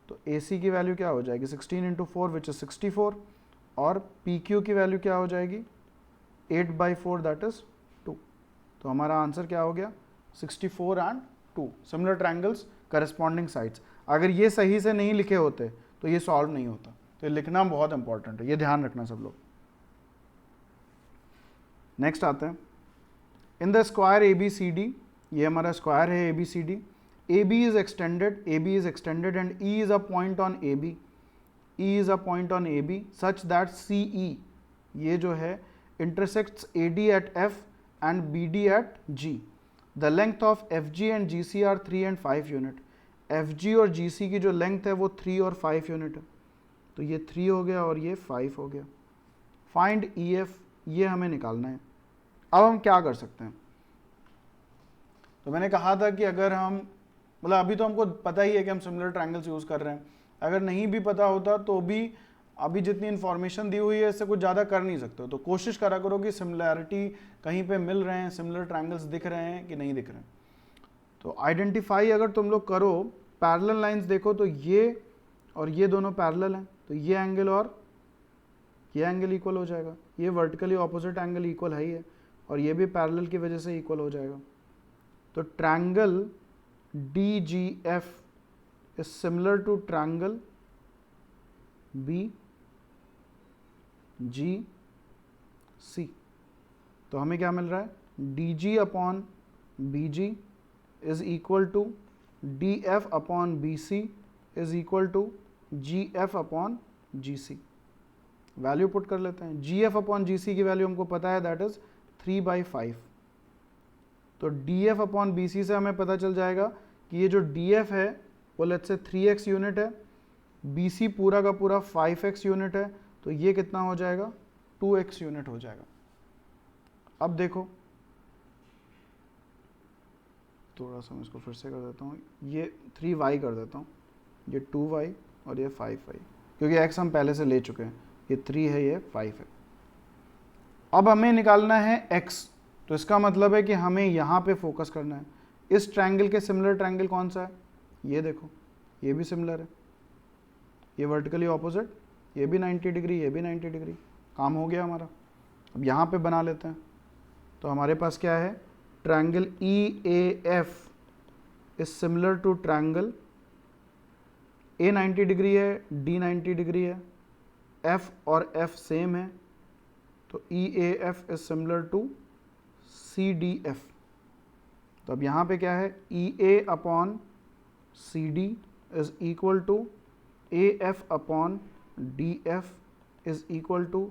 तो ए सी की वैल्यू क्या हो जाएगी 16 इंटू 4 विच इज 64, और पी क्यू की वैल्यू क्या हो जाएगी 8/4 दैट इज 2। तो हमारा आंसर क्या हो गया 64 and 2 similar triangles corresponding sides. अगर ये सही से नहीं लिखे होते तो ये सॉल्व नहीं होता, तो ये लिखना बहुत इंपॉर्टेंट है, ये ध्यान रखना सब लोग। नेक्स्ट आते हैं, in the square A B C D, ये हमारा स्क्वायर है A B C D, A B is extended and E is a point on A B, E is a point on AB such that CE ये जो है intersects AD at F and BD at G. The length of FG and GC are 3 and 5 unit. FG और GC की जो length है वो 3 और 5 unit है, तो ये 3 हो गया और ये 5 हो गया। Find EF, ये हमें निकालना है। अब हम क्या कर सकते हैं, तो मैंने कहा था कि अगर हम, मतलब अभी तो हमको पता ही है कि हम सिमिलर ट्रायंगल्स यूज़ कर रहे हैं, अगर नहीं भी पता होता तो भी अभी जितनी इन्फॉर्मेशन दी हुई है इससे कुछ ज़्यादा कर नहीं सकते हो। तो कोशिश करा करो कि सिमिलैरिटी कहीं पे मिल रहे हैं, सिमिलर ट्रायंगल्स दिख रहे हैं कि नहीं दिख रहे हैं। तो आइडेंटिफाई अगर तुम लोग करो, पैरेलल लाइंस देखो तो ये और ये दोनों पैरेलल हैं, तो ये एंगल और ये एंगल इक्वल हो जाएगा, ये वर्टिकली ऑपोजिट एंगल इक्वल है ही है, और ये भी पैरेलल की वजह से इक्वल हो जाएगा। तो triangle D G F is similar to triangle BGC। तो हमें क्या मिल रहा है, DG upon BG is equal to DF upon BC is equal to GF upon GC। Value put कर लेते हैं, GF अपॉन GC की वैल्यू हमको पता है दैट इज 3/5। तो DF अपॉन BC से हमें पता चल जाएगा कि ये जो DF है वो लेट्स से 3x यूनिट है, BC पूरा का पूरा 5x यूनिट है, तो ये कितना हो जाएगा 2x यूनिट हो जाएगा। अब देखो, थोड़ा सा मैं इसको फिर से कर देता हूँ, ये 3y कर देता हूँ, ये 2y और ये 5y, क्योंकि x हम पहले से ले चुके हैं, ये 3 है ये 5 है। अब हमें निकालना है x, तो इसका मतलब है कि हमें यहाँ पे फोकस करना है। इस ट्रायंगल के सिमिलर ट्रायंगल कौन सा है, ये देखो, ये भी सिमिलर है, ये वर्टिकली ऑपोजिट, ये भी 90 डिग्री, ये भी 90 डिग्री, काम हो गया हमारा। अब यहाँ पे बना लेते हैं। तो हमारे पास क्या है, triangle E A F is similar to triangle A 90 degree है, डी 90 डिग्री है, एफ और एफ सेम है, तो E A F is similar to C D F. तो अब यहाँ पे क्या है, E A upon C D is equal to A F upon D F is equal to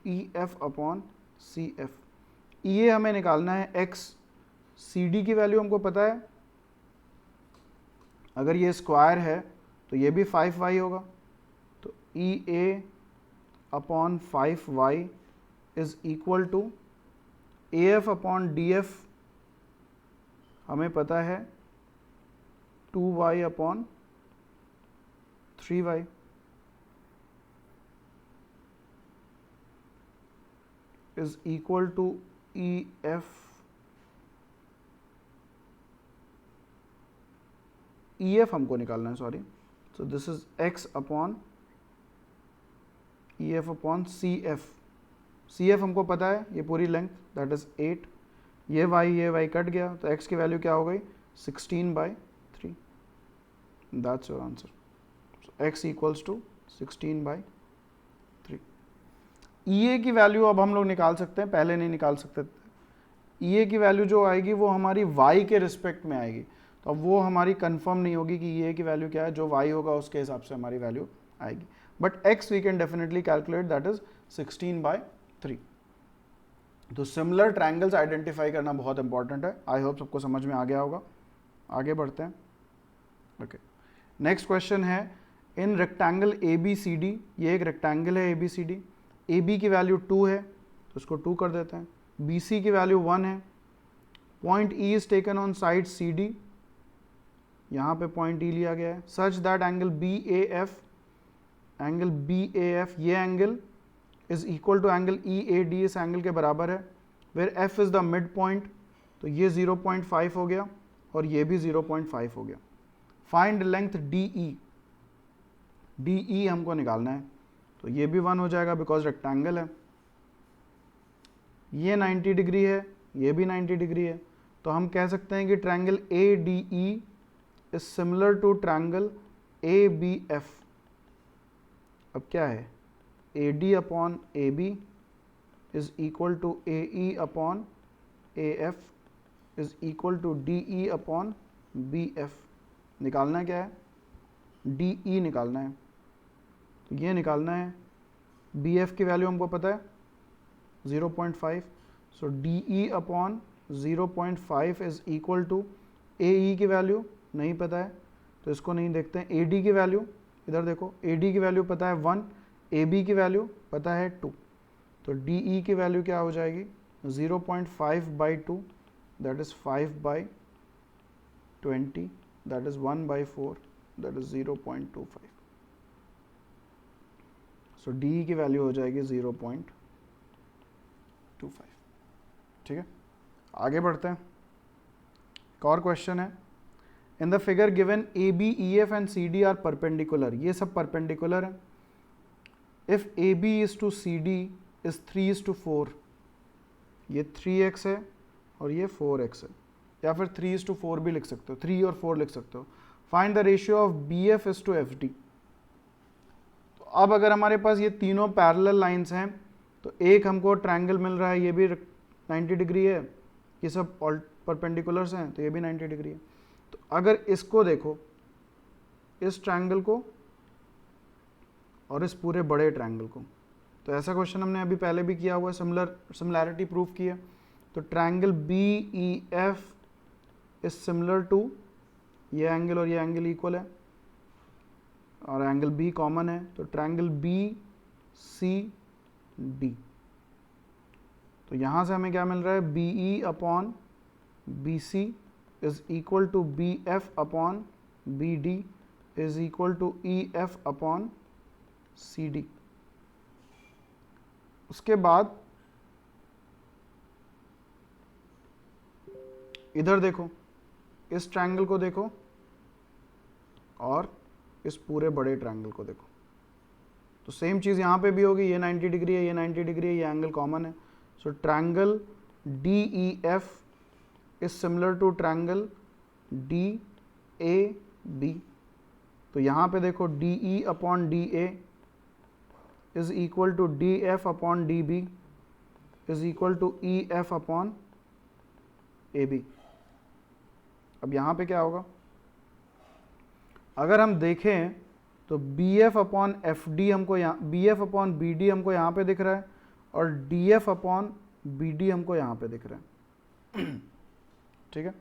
E F upon C F. E A हमें निकालना है X, C D की वैल्यू हमको पता है, अगर ये स्क्वायर है तो ये भी 5y होगा, तो E A upon 5y is equal to A F upon D F हमें पता है 2y upon 3y। Is equal to E F, E F हमको निकालना है, sorry, so this is x upon E F upon C F. C F हमको पता है, ये पूरी लेंथ दैट इज 8, ये y कट गया, तो x की वैल्यू क्या हो गई, 16/3। That's your answer. so x equals to 16/3। E A की वैल्यू अब हम लोग निकाल सकते हैं, पहले नहीं निकाल सकते थे। ई ए की वैल्यू जो आएगी वो हमारी y के रिस्पेक्ट में आएगी, तो अब वो हमारी कंफर्म नहीं होगी कि ये की वैल्यू क्या है, जो y होगा उसके हिसाब से हमारी वैल्यू आएगी। But x we can definitely calculate, that is 16/3। तो सिमिलर ट्रायंगल्स आइडेंटिफाई करना बहुत इंपॉर्टेंट है। आई होप सबको समझ में आ गया होगा। आगे बढ़ते हैं। ओके, नेक्स्ट क्वेश्चन है, in rectangle A B C D, ये एक रेक्टेंगल है A B C D, A B की वैल्यू 2 है तो उसको 2 कर देते हैं, बी सी की वैल्यू 1 है, point E is taken on side C D, यहाँ पे पॉइंट ई लिया गया है, such that angle B A F, angle B A F ये angle is equal to angle E A D, इस angle के बराबर है, where F is the mid point, तो ये 0.5 हो गया और ये भी 0.5 हो गया। Find length D E, D E हमको निकालना है, तो ये भी 1 हो जाएगा बिकॉज रेक्टेंगल है, ये 90 डिग्री है, ये भी 90 डिग्री है, तो हम कह सकते हैं कि triangle A D E is similar to triangle A B F. अब क्या है, A D upon A B is equal to A E upon A F is equal to D E upon B F. निकालना क्या है, D E निकालना है, तो ये निकालना है, बी एफ की वैल्यू हमको पता है 0.5, so D E upon 0.5 is equal to A E की वैल्यू नहीं पता है तो इसको नहीं देखते हैं। ए डी की वैल्यू इधर देखो, ए डी की वैल्यू पता है 1, ए बी की वैल्यू पता है 2, तो डी ई की वैल्यू क्या हो जाएगी 0.5/2 that is 5/20 that is 1/4 that is 0.25। So D ई की वैल्यू हो जाएगी 0.25। ठीक है, आगे बढ़ते हैं। एक और क्वेश्चन है, in the figure given A B E F and C D are perpendicular, ये सब परपेंडिकुलर है। If A B is to C D is 3:4, ये 3x है और ये 4x है, या फिर 3:4 भी लिख सकते हो, 3 और 4 लिख सकते हो। Find the ratio of B F is to F D. तो अब अगर हमारे पास ये तीनों पैरेलल लाइंस हैं तो एक हमको ट्रायंगल मिल रहा है, ये भी 90 डिग्री है, ये सब परपेंडिकुलर्स हैं तो ये भी 90 डिग्री है। तो अगर इसको देखो, इस ट्रायंगल को और इस पूरे बड़े ट्रायंगल को, तो ऐसा क्वेश्चन हमने अभी पहले भी किया हुआ है, सिमिलैरिटी प्रूफ की है। तो triangle B E F is similar to, ये एंगल और ये एंगल इक्वल है और एंगल बी कॉमन है, तो ट्रायंगल बी सी डी। तो यहाँ से हमें क्या मिल रहा है, B E upon B C is equal to B F upon B D is equal to E F upon C D. उसके बाद इधर देखो, इस ट्रायंगल को देखो, और इस पूरे बड़े ट्रायंगल को देखो। तो सेम चीज़ यहाँ पे भी होगी, ये 90 डिग्री है, ये 90 डिग्री है, ये एंगल कॉमन है। So triangle D E F is similar to triangle D A B. तो यहाँ पे देखो D E upon D A is equal to D F upon D B is equal to E F upon A B. अब यहाँ पे क्या होगा, अगर हम देखें तो B F upon F D हमको यहाँ, B F upon B D हमको यहाँ पे दिख रहा है और D F upon B D हमको यहाँ पे दिख रहा है। ठीक है,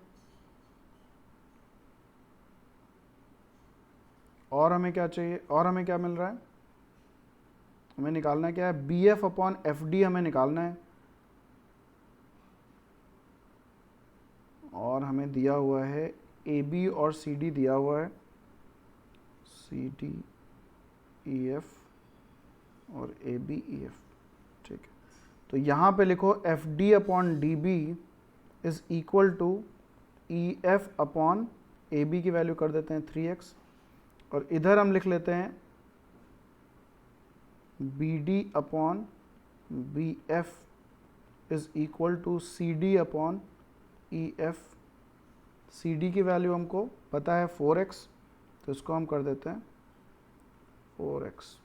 और हमें क्या चाहिए, और हमें क्या मिल रहा है, हमें निकालना है क्या है, B F upon F D हमें निकालना है। और हमें दिया हुआ है ए बी और सी डी दिया हुआ है, सी डी ई एफ और ए बी ई एफ। ठीक है, तो यहाँ पे लिखो F D upon D B is equal to E F upon A B की वैल्यू कर देते हैं 3x, और इधर हम लिख लेते हैं B D upon B F is equal to C D upon E F. C D की वैल्यू हमको पता है 4x, तो इसको हम कर देते हैं 4x।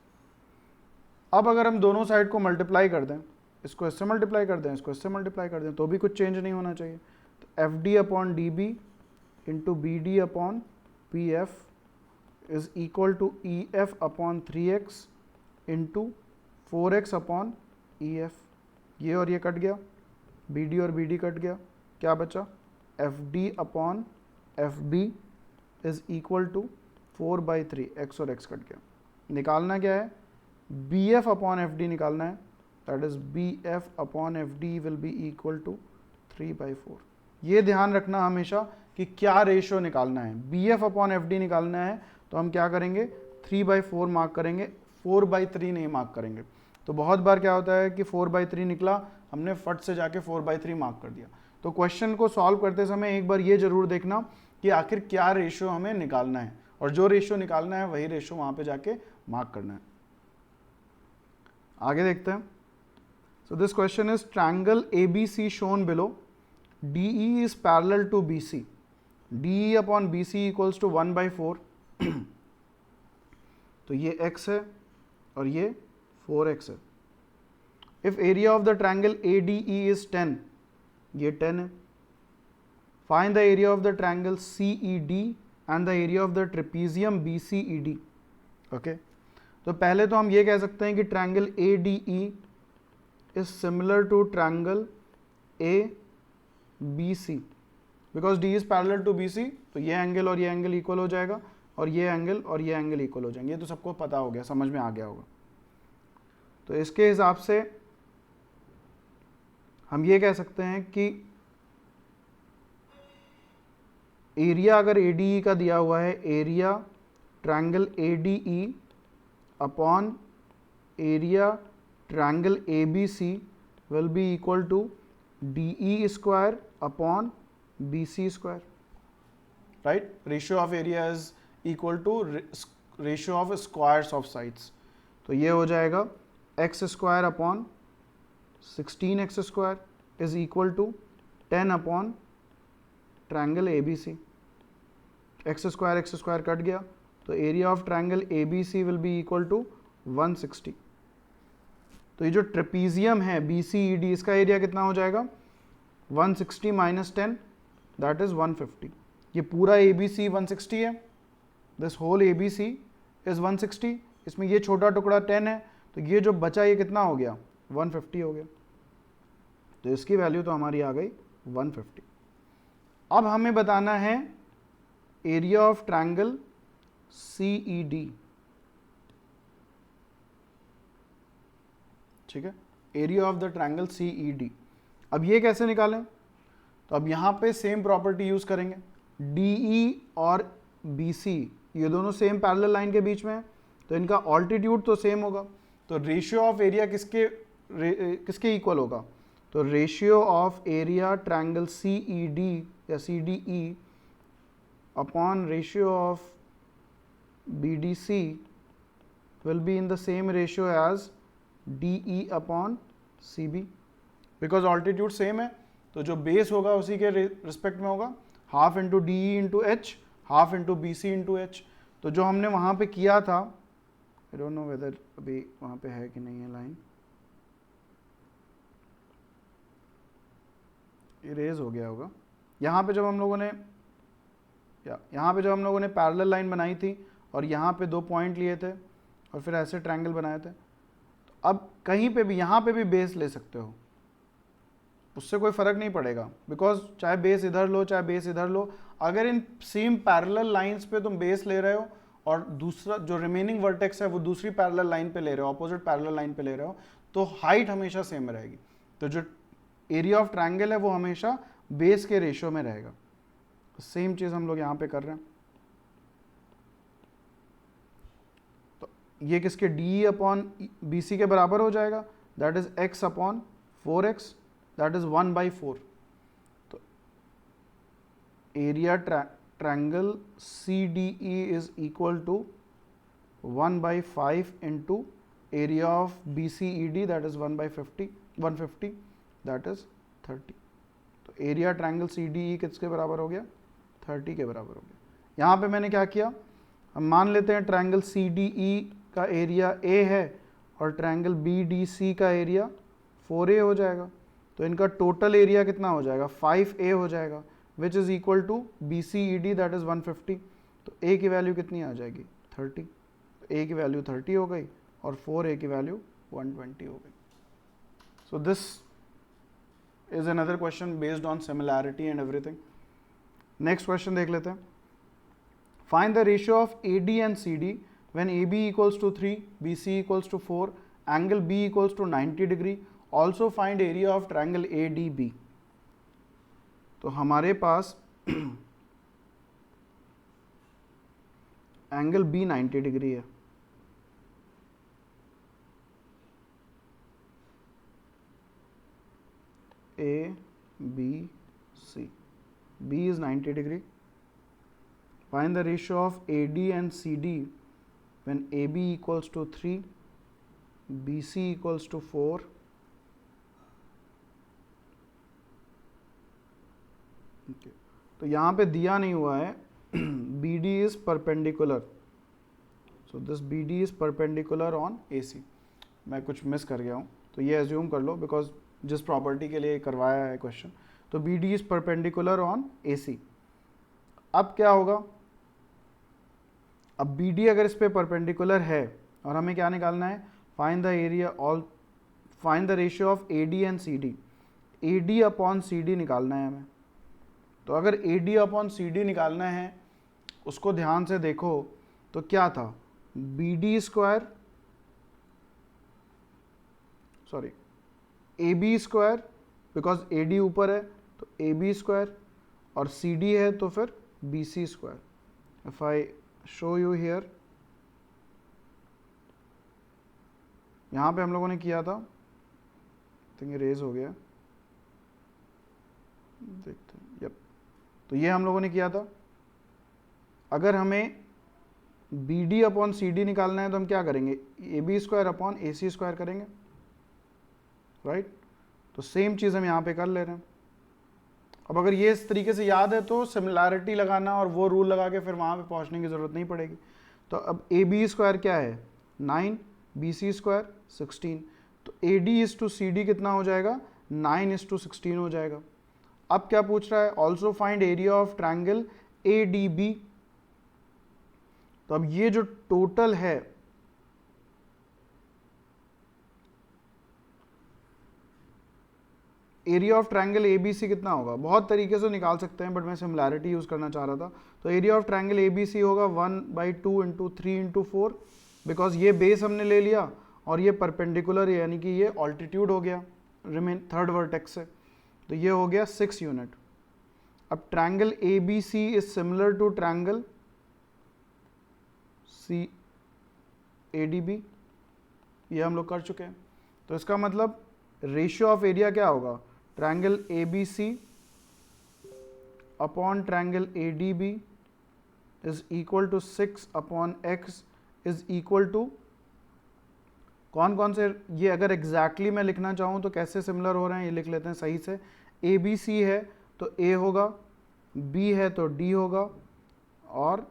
अब अगर हम दोनों साइड को मल्टीप्लाई कर दें, इसको इससे मल्टीप्लाई कर दें, इसको इससे मल्टीप्लाई कर दें, तो भी कुछ चेंज नहीं होना चाहिए। तो F D upon D B into B D upon P F is equal to E F upon 3x into 4x upon E F. ये और ये कट गया, बी डी और बी डी कट गया, क्या बचा, F D upon F B is equal to 4/3, x और x कट गया। निकालना क्या है, B F upon F D निकालना है, that is B F upon F D will be equal to 3/4। ये ध्यान रखना हमेशा कि क्या रेशियो निकालना है, B F upon F D निकालना है तो हम क्या करेंगे, 3/4 मार्क करेंगे, 4/3 नहीं मार्क करेंगे। तो बहुत बार क्या होता है कि 4/3 निकला, हमने फट से जाके 4/3 मार्क कर दिया। तो क्वेश्चन को सॉल्व करते समय एक बार ये जरूर देखना कि आखिर क्या रेशियो हमें निकालना है, और जो रेशियो निकालना है वही रेशियो वहां पे जाके मार्क करना है। आगे देखते हैं। So this question is triangle A B C shown below, D E is parallel to B C, D E upon B C equals to 1/4। तो ये x है और ये 4x है। If area of the triangle A D E is 10, ये 10 है। Find the area of the triangle C E D and the area of the trapezium B C E D. Okay, तो पहले तो हम ये कह सकते हैं कि triangle A D E is similar to triangle A B C, because D is parallel to B C, तो ये एंगल और ये एंगल इक्वल हो जाएगा, और ये एंगल और ये एंगल इक्वल हो जाएंगे। ये तो सबको पता हो गया, समझ में आ गया होगा। तो इसके हिसाब से हम ये कह सकते हैं कि एरिया अगर ADE का दिया हुआ है, area triangle ADE upon area triangle ABC will be equal to DE square upon BC square, right. Ratio of area is equal to ratio of squares of sides. तो ये हो जाएगा x square upon 16x square is equal to 10 upon triangle ABC। x square कट गया, तो area of triangle ABC will be equal to 160। तो ये जो ट्रेपीजियम है BCED, इसका एरिया कितना हो जाएगा, 160 माइनस 10, दैट इज 150। ये पूरा ABC 160 है, दिस होल ABC इज 160, इसमें ये छोटा टुकड़ा 10 है, तो ये जो बचा ये कितना हो गया, 150 हो गया। तो इसकी वैल्यू तो हमारी आ गई 150। अब हमें बताना है एरिया ऑफ ट्रायंगल CED, ठीक है, area of the triangle CED। अब ये कैसे निकालें, तो अब यहाँ पे सेम प्रॉपर्टी यूज करेंगे, DE और BC ये दोनों सेम पैरेलल लाइन के बीच में है, तो इनका ऑल्टीट्यूड तो सेम होगा, तो रेशियो ऑफ एरिया किसके इक्वल होगा, तो ratio of area triangle CED या CDE upon ratio of BDC will be in the same ratio as DE upon CB, because altitude same है, तो जो बेस होगा उसी के रिस्पेक्ट में होगा, half into D E into H, half into B C into H. तो जो हमने वहाँ पे किया था, आई डोंट नो वेदर अभी वहाँ पे है कि नहीं है लाइन, इरेज हो गया होगा। यहाँ पे जब हम लोगों ने पैरेलल लाइन बनाई थी और यहाँ पे 2 पॉइंट लिए थे और फिर ऐसे ट्रायंगल बनाए थे, तो अब कहीं पे भी यहाँ पे भी बेस ले सकते हो, उससे कोई फर्क नहीं पड़ेगा, बिकॉज चाहे बेस इधर लो चाहे बेस इधर लो, अगर इन सेम पैरेलल लाइंस पे तुम बेस ले रहे हो और दूसरा जो रिमेनिंग वर्टेक्स है वो दूसरी पैरेलल लाइन पे ले रहे हो, ऑपोजिट पैरेलल लाइन पे ले रहे हो, तो हाइट हमेशा सेम रहेगी। तो जो एरिया ऑफ ट्रायंगल है वो हमेशा बेस के रेशियो में रहेगा। सेम चीज हम लोग यहाँ पे कर रहे हैं। तो ये किसके डी अपॉन बी सी के बराबर हो जाएगा, that is X upon 4x, that is 1/4। तो area triangle CDE is equal to 1/5 into area of BCED, that is 150, that is 30। तो एरिया ट्रायंगल CDE किसके बराबर हो गया, 30 के बराबर हो गया। यहाँ पे मैंने क्या किया, हम मान लेते हैं ट्रायंगल CDE का एरिया A है और ट्रायंगल BDC का एरिया 4A हो जाएगा, तो इनका टोटल एरिया कितना हो जाएगा, 5A हो जाएगा, which is equal to BCED, that is 150। तो A की वैल्यू कितनी आ जाएगी, 30। तो A की वैल्यू 30 हो गई और 4A की वैल्यू 120 हो गई। सो this is another question based on similarity and everything. Next question देख लेते हैं। Find the ratio of AD and CD when AB equals to 3, BC equals to 4, angle B equals to 90 degree. Also find area of triangle ADB. तो हमारे पास angle B 90 degree है, ABC. B is 90 degree. Find the ratio of AD and CD when AB equals to 3, BC equals to 4, okay. तो यहाँ पे दिया नहीं हुआ है BD is perpendicular, so this BD is perpendicular on AC। मैं कुछ मिस कर गया हूँ, तो ये एज्यूम कर लो बिकॉज जिस प्रॉपर्टी के लिए करवाया है क्वेश्चन, तो BD is perpendicular on AC। अब क्या होगा, अब BD अगर इस पे परपेंडिकुलर है और हमें क्या निकालना है, find the area all, find the ratio of AD and CD। AD upon CD निकालना है हमें। तो अगर AD अपॉन CD निकालना है, उसको ध्यान से देखो तो क्या था, BD square, sorry AB square, because AD ऊपर है तो AB स्क्वायर, और CD है तो फिर BC square. If I show you here, यहाँ पे हम लोगों ने किया था, थिंक रेज हो गया, देखते हैं, यप। तो ये हम लोगों ने किया था, अगर हमें BD अपॉन CD निकालना है तो हम क्या करेंगे, AB square upon AC square करेंगे, राइट। तो सेम चीज़ हम यहाँ पे कर ले रहे हैं। अब अगर ये इस तरीके से याद है तो सिमिलैरिटी लगाना और वो रूल लगा के फिर वहाँ पे पहुँचने की ज़रूरत नहीं पड़ेगी। तो अब AB स्क्वायर क्या है 9, BC स्क्वायर 16, तो AD इज टू CD कितना हो जाएगा, 9 इज टू 16 हो जाएगा। अब क्या पूछ रहा है, also find area of triangle ADB। तो अब ये जो टोटल है, एरिया ऑफ ट्रायंगल ABC कितना होगा, बहुत तरीके से निकाल सकते हैं बट मैं सिमिलैरिटी यूज करना चाह रहा था। तो एरिया ऑफ ट्रायंगल ABC होगा 1/2 इंटू 3 इंटू 4, बिकॉज ये बेस हमने ले लिया और ये परपेंडिकुलर यानी कि ये ऑल्टीट्यूड हो गया रिमेन थर्ड वर्टेक्स से, तो ये हो गया 6 यूनिट। अब triangle ABC is similar to triangle ADB, ये हम लोग कर चुके हैं। तो इसका मतलब रेशियो ऑफ एरिया क्या होगा, triangle ABC upon triangle ADB is equal to 6/x is equal to, कौन कौन से, ये अगर एग्जैक्टली मैं लिखना चाहूँ तो कैसे सिमिलर हो रहे हैं ये लिख लेते हैं सही से। ए बी सी है तो ए होगा, बी है तो डी होगा, और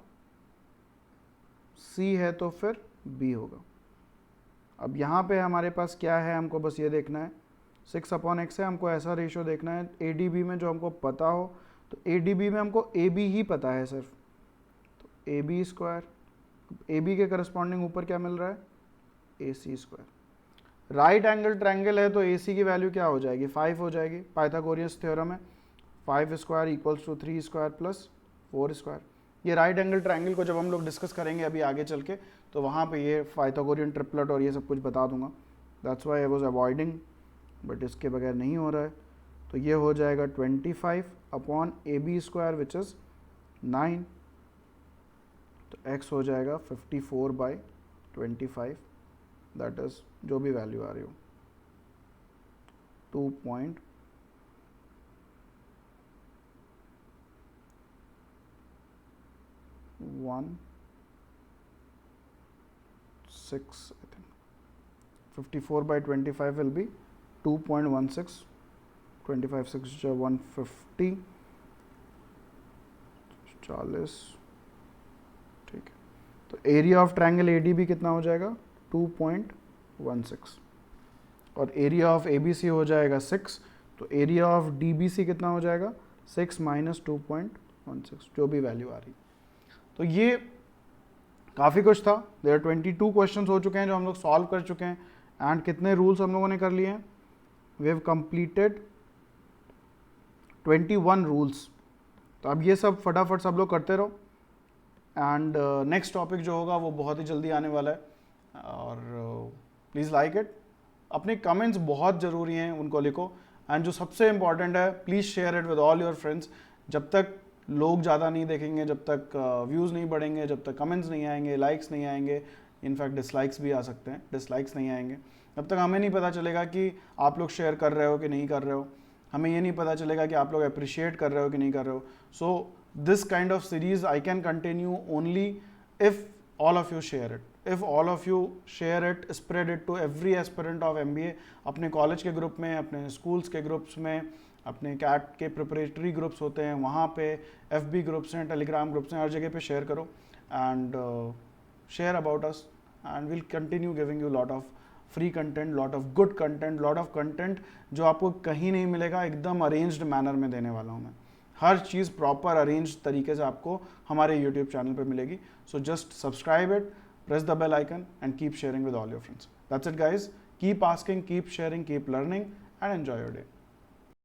सी है तो फिर बी होगा। अब यहाँ पे हमारे पास क्या है, हमको बस ये देखना है 6/x है, हमको ऐसा रेशो देखना है ए डी बी में जो हमको पता हो। तो ए डी बी में हमको ए बी ही पता है सिर्फ, तो A B square, A B के करस्पॉन्डिंग ऊपर क्या मिल रहा है, A C square. Right angle triangle है तो ए सी की वैल्यू क्या हो जाएगी, 5 हो जाएगी। पाइथागोरस थ्योरम है 5 square equals to 3 square plus 4 square. ये राइट एंगल ट्रायंगल को जब हम लोग डिस्कस करेंगे अभी आगे चल के, तो वहाँ पे ये पाइथागोरियन ट्रिपलेट और ये सब कुछ बता दूंगा। That's why I was avoiding, but इसके बगैर नहीं हो रहा है। तो ये हो जाएगा 25/AB स्क्वायर विच इज़ 9, तो x हो जाएगा 54/25, दैट इज़ जो भी वैल्यू आ रही हो 2.16, I think 54/25 will be 2.16, 25 6 जो 150, 40, ठीक है। तो एरिया ऑफ ट्रायंगल ADB कितना हो जाएगा 2.16, और एरिया ऑफ ABC हो जाएगा 6, तो एरिया ऑफ DBC कितना हो जाएगा 6 माइनस 2.16, जो भी वैल्यू आ रही। तो ये काफ़ी कुछ था। देयर आर 22 क्वेश्चंस हो चुके हैं जो हम लोग सॉल्व कर चुके हैं, एंड कितने रूल्स हम लोगों ने कर लिए हैं, वी हैव कंप्लीटेड 21 रूल्स। तो अब ये सब फटाफट सब लोग करते रहो, एंड नेक्स्ट टॉपिक जो होगा वो बहुत ही जल्दी आने वाला है, और प्लीज़ लाइक इट। अपने कमेंट्स बहुत ज़रूरी हैं, उनको लिखो, एंड जो सबसे इम्पॉर्टेंट है, please share it with all your friends. जब तक लोग ज़्यादा नहीं देखेंगे, जब तक व्यूज़ नहीं बढ़ेंगे, जब तक कमेंट्स नहीं आएंगे, लाइक्स नहीं आएंगे, इनफैक्ट डिसलाइक्स भी आ सकते हैं, डिसलाइक्स नहीं आएंगे, तब तक हमें नहीं पता चलेगा कि आप लोग शेयर कर रहे हो कि नहीं कर रहे हो। हमें ये नहीं पता चलेगा कि आप लोग अप्रिशिएट कर रहे हो कि नहीं कर रहे हो। So this kind of series I can continue only if all of you share it. If all of you share it, spread it to every aspirant of MBA, अपने कॉलेज के ग्रुप में, अपने स्कूल्स के groups में, अपने cat के preparatory groups होते हैं वहाँ पे, FB ग्रुप्स हैं, टेलीग्राम ग्रुप्स हैं, हर जगह पे शेयर करो, and share about us, and will continue giving you lot of free content, lot of good content, lot of content जो आपको कहीं नहीं मिलेगा, एकदम अरेंज्ड मैनर में देने वाला हूँ मैं। हर चीज़ प्रॉपर अरेंज तरीके से आपको हमारे यूट्यूब चैनल पे मिलेगी। So just subscribe it, press the bell icon, and keep sharing with all your friends. That's it guys, keep asking, keep sharing, keep learning, and enjoy your day.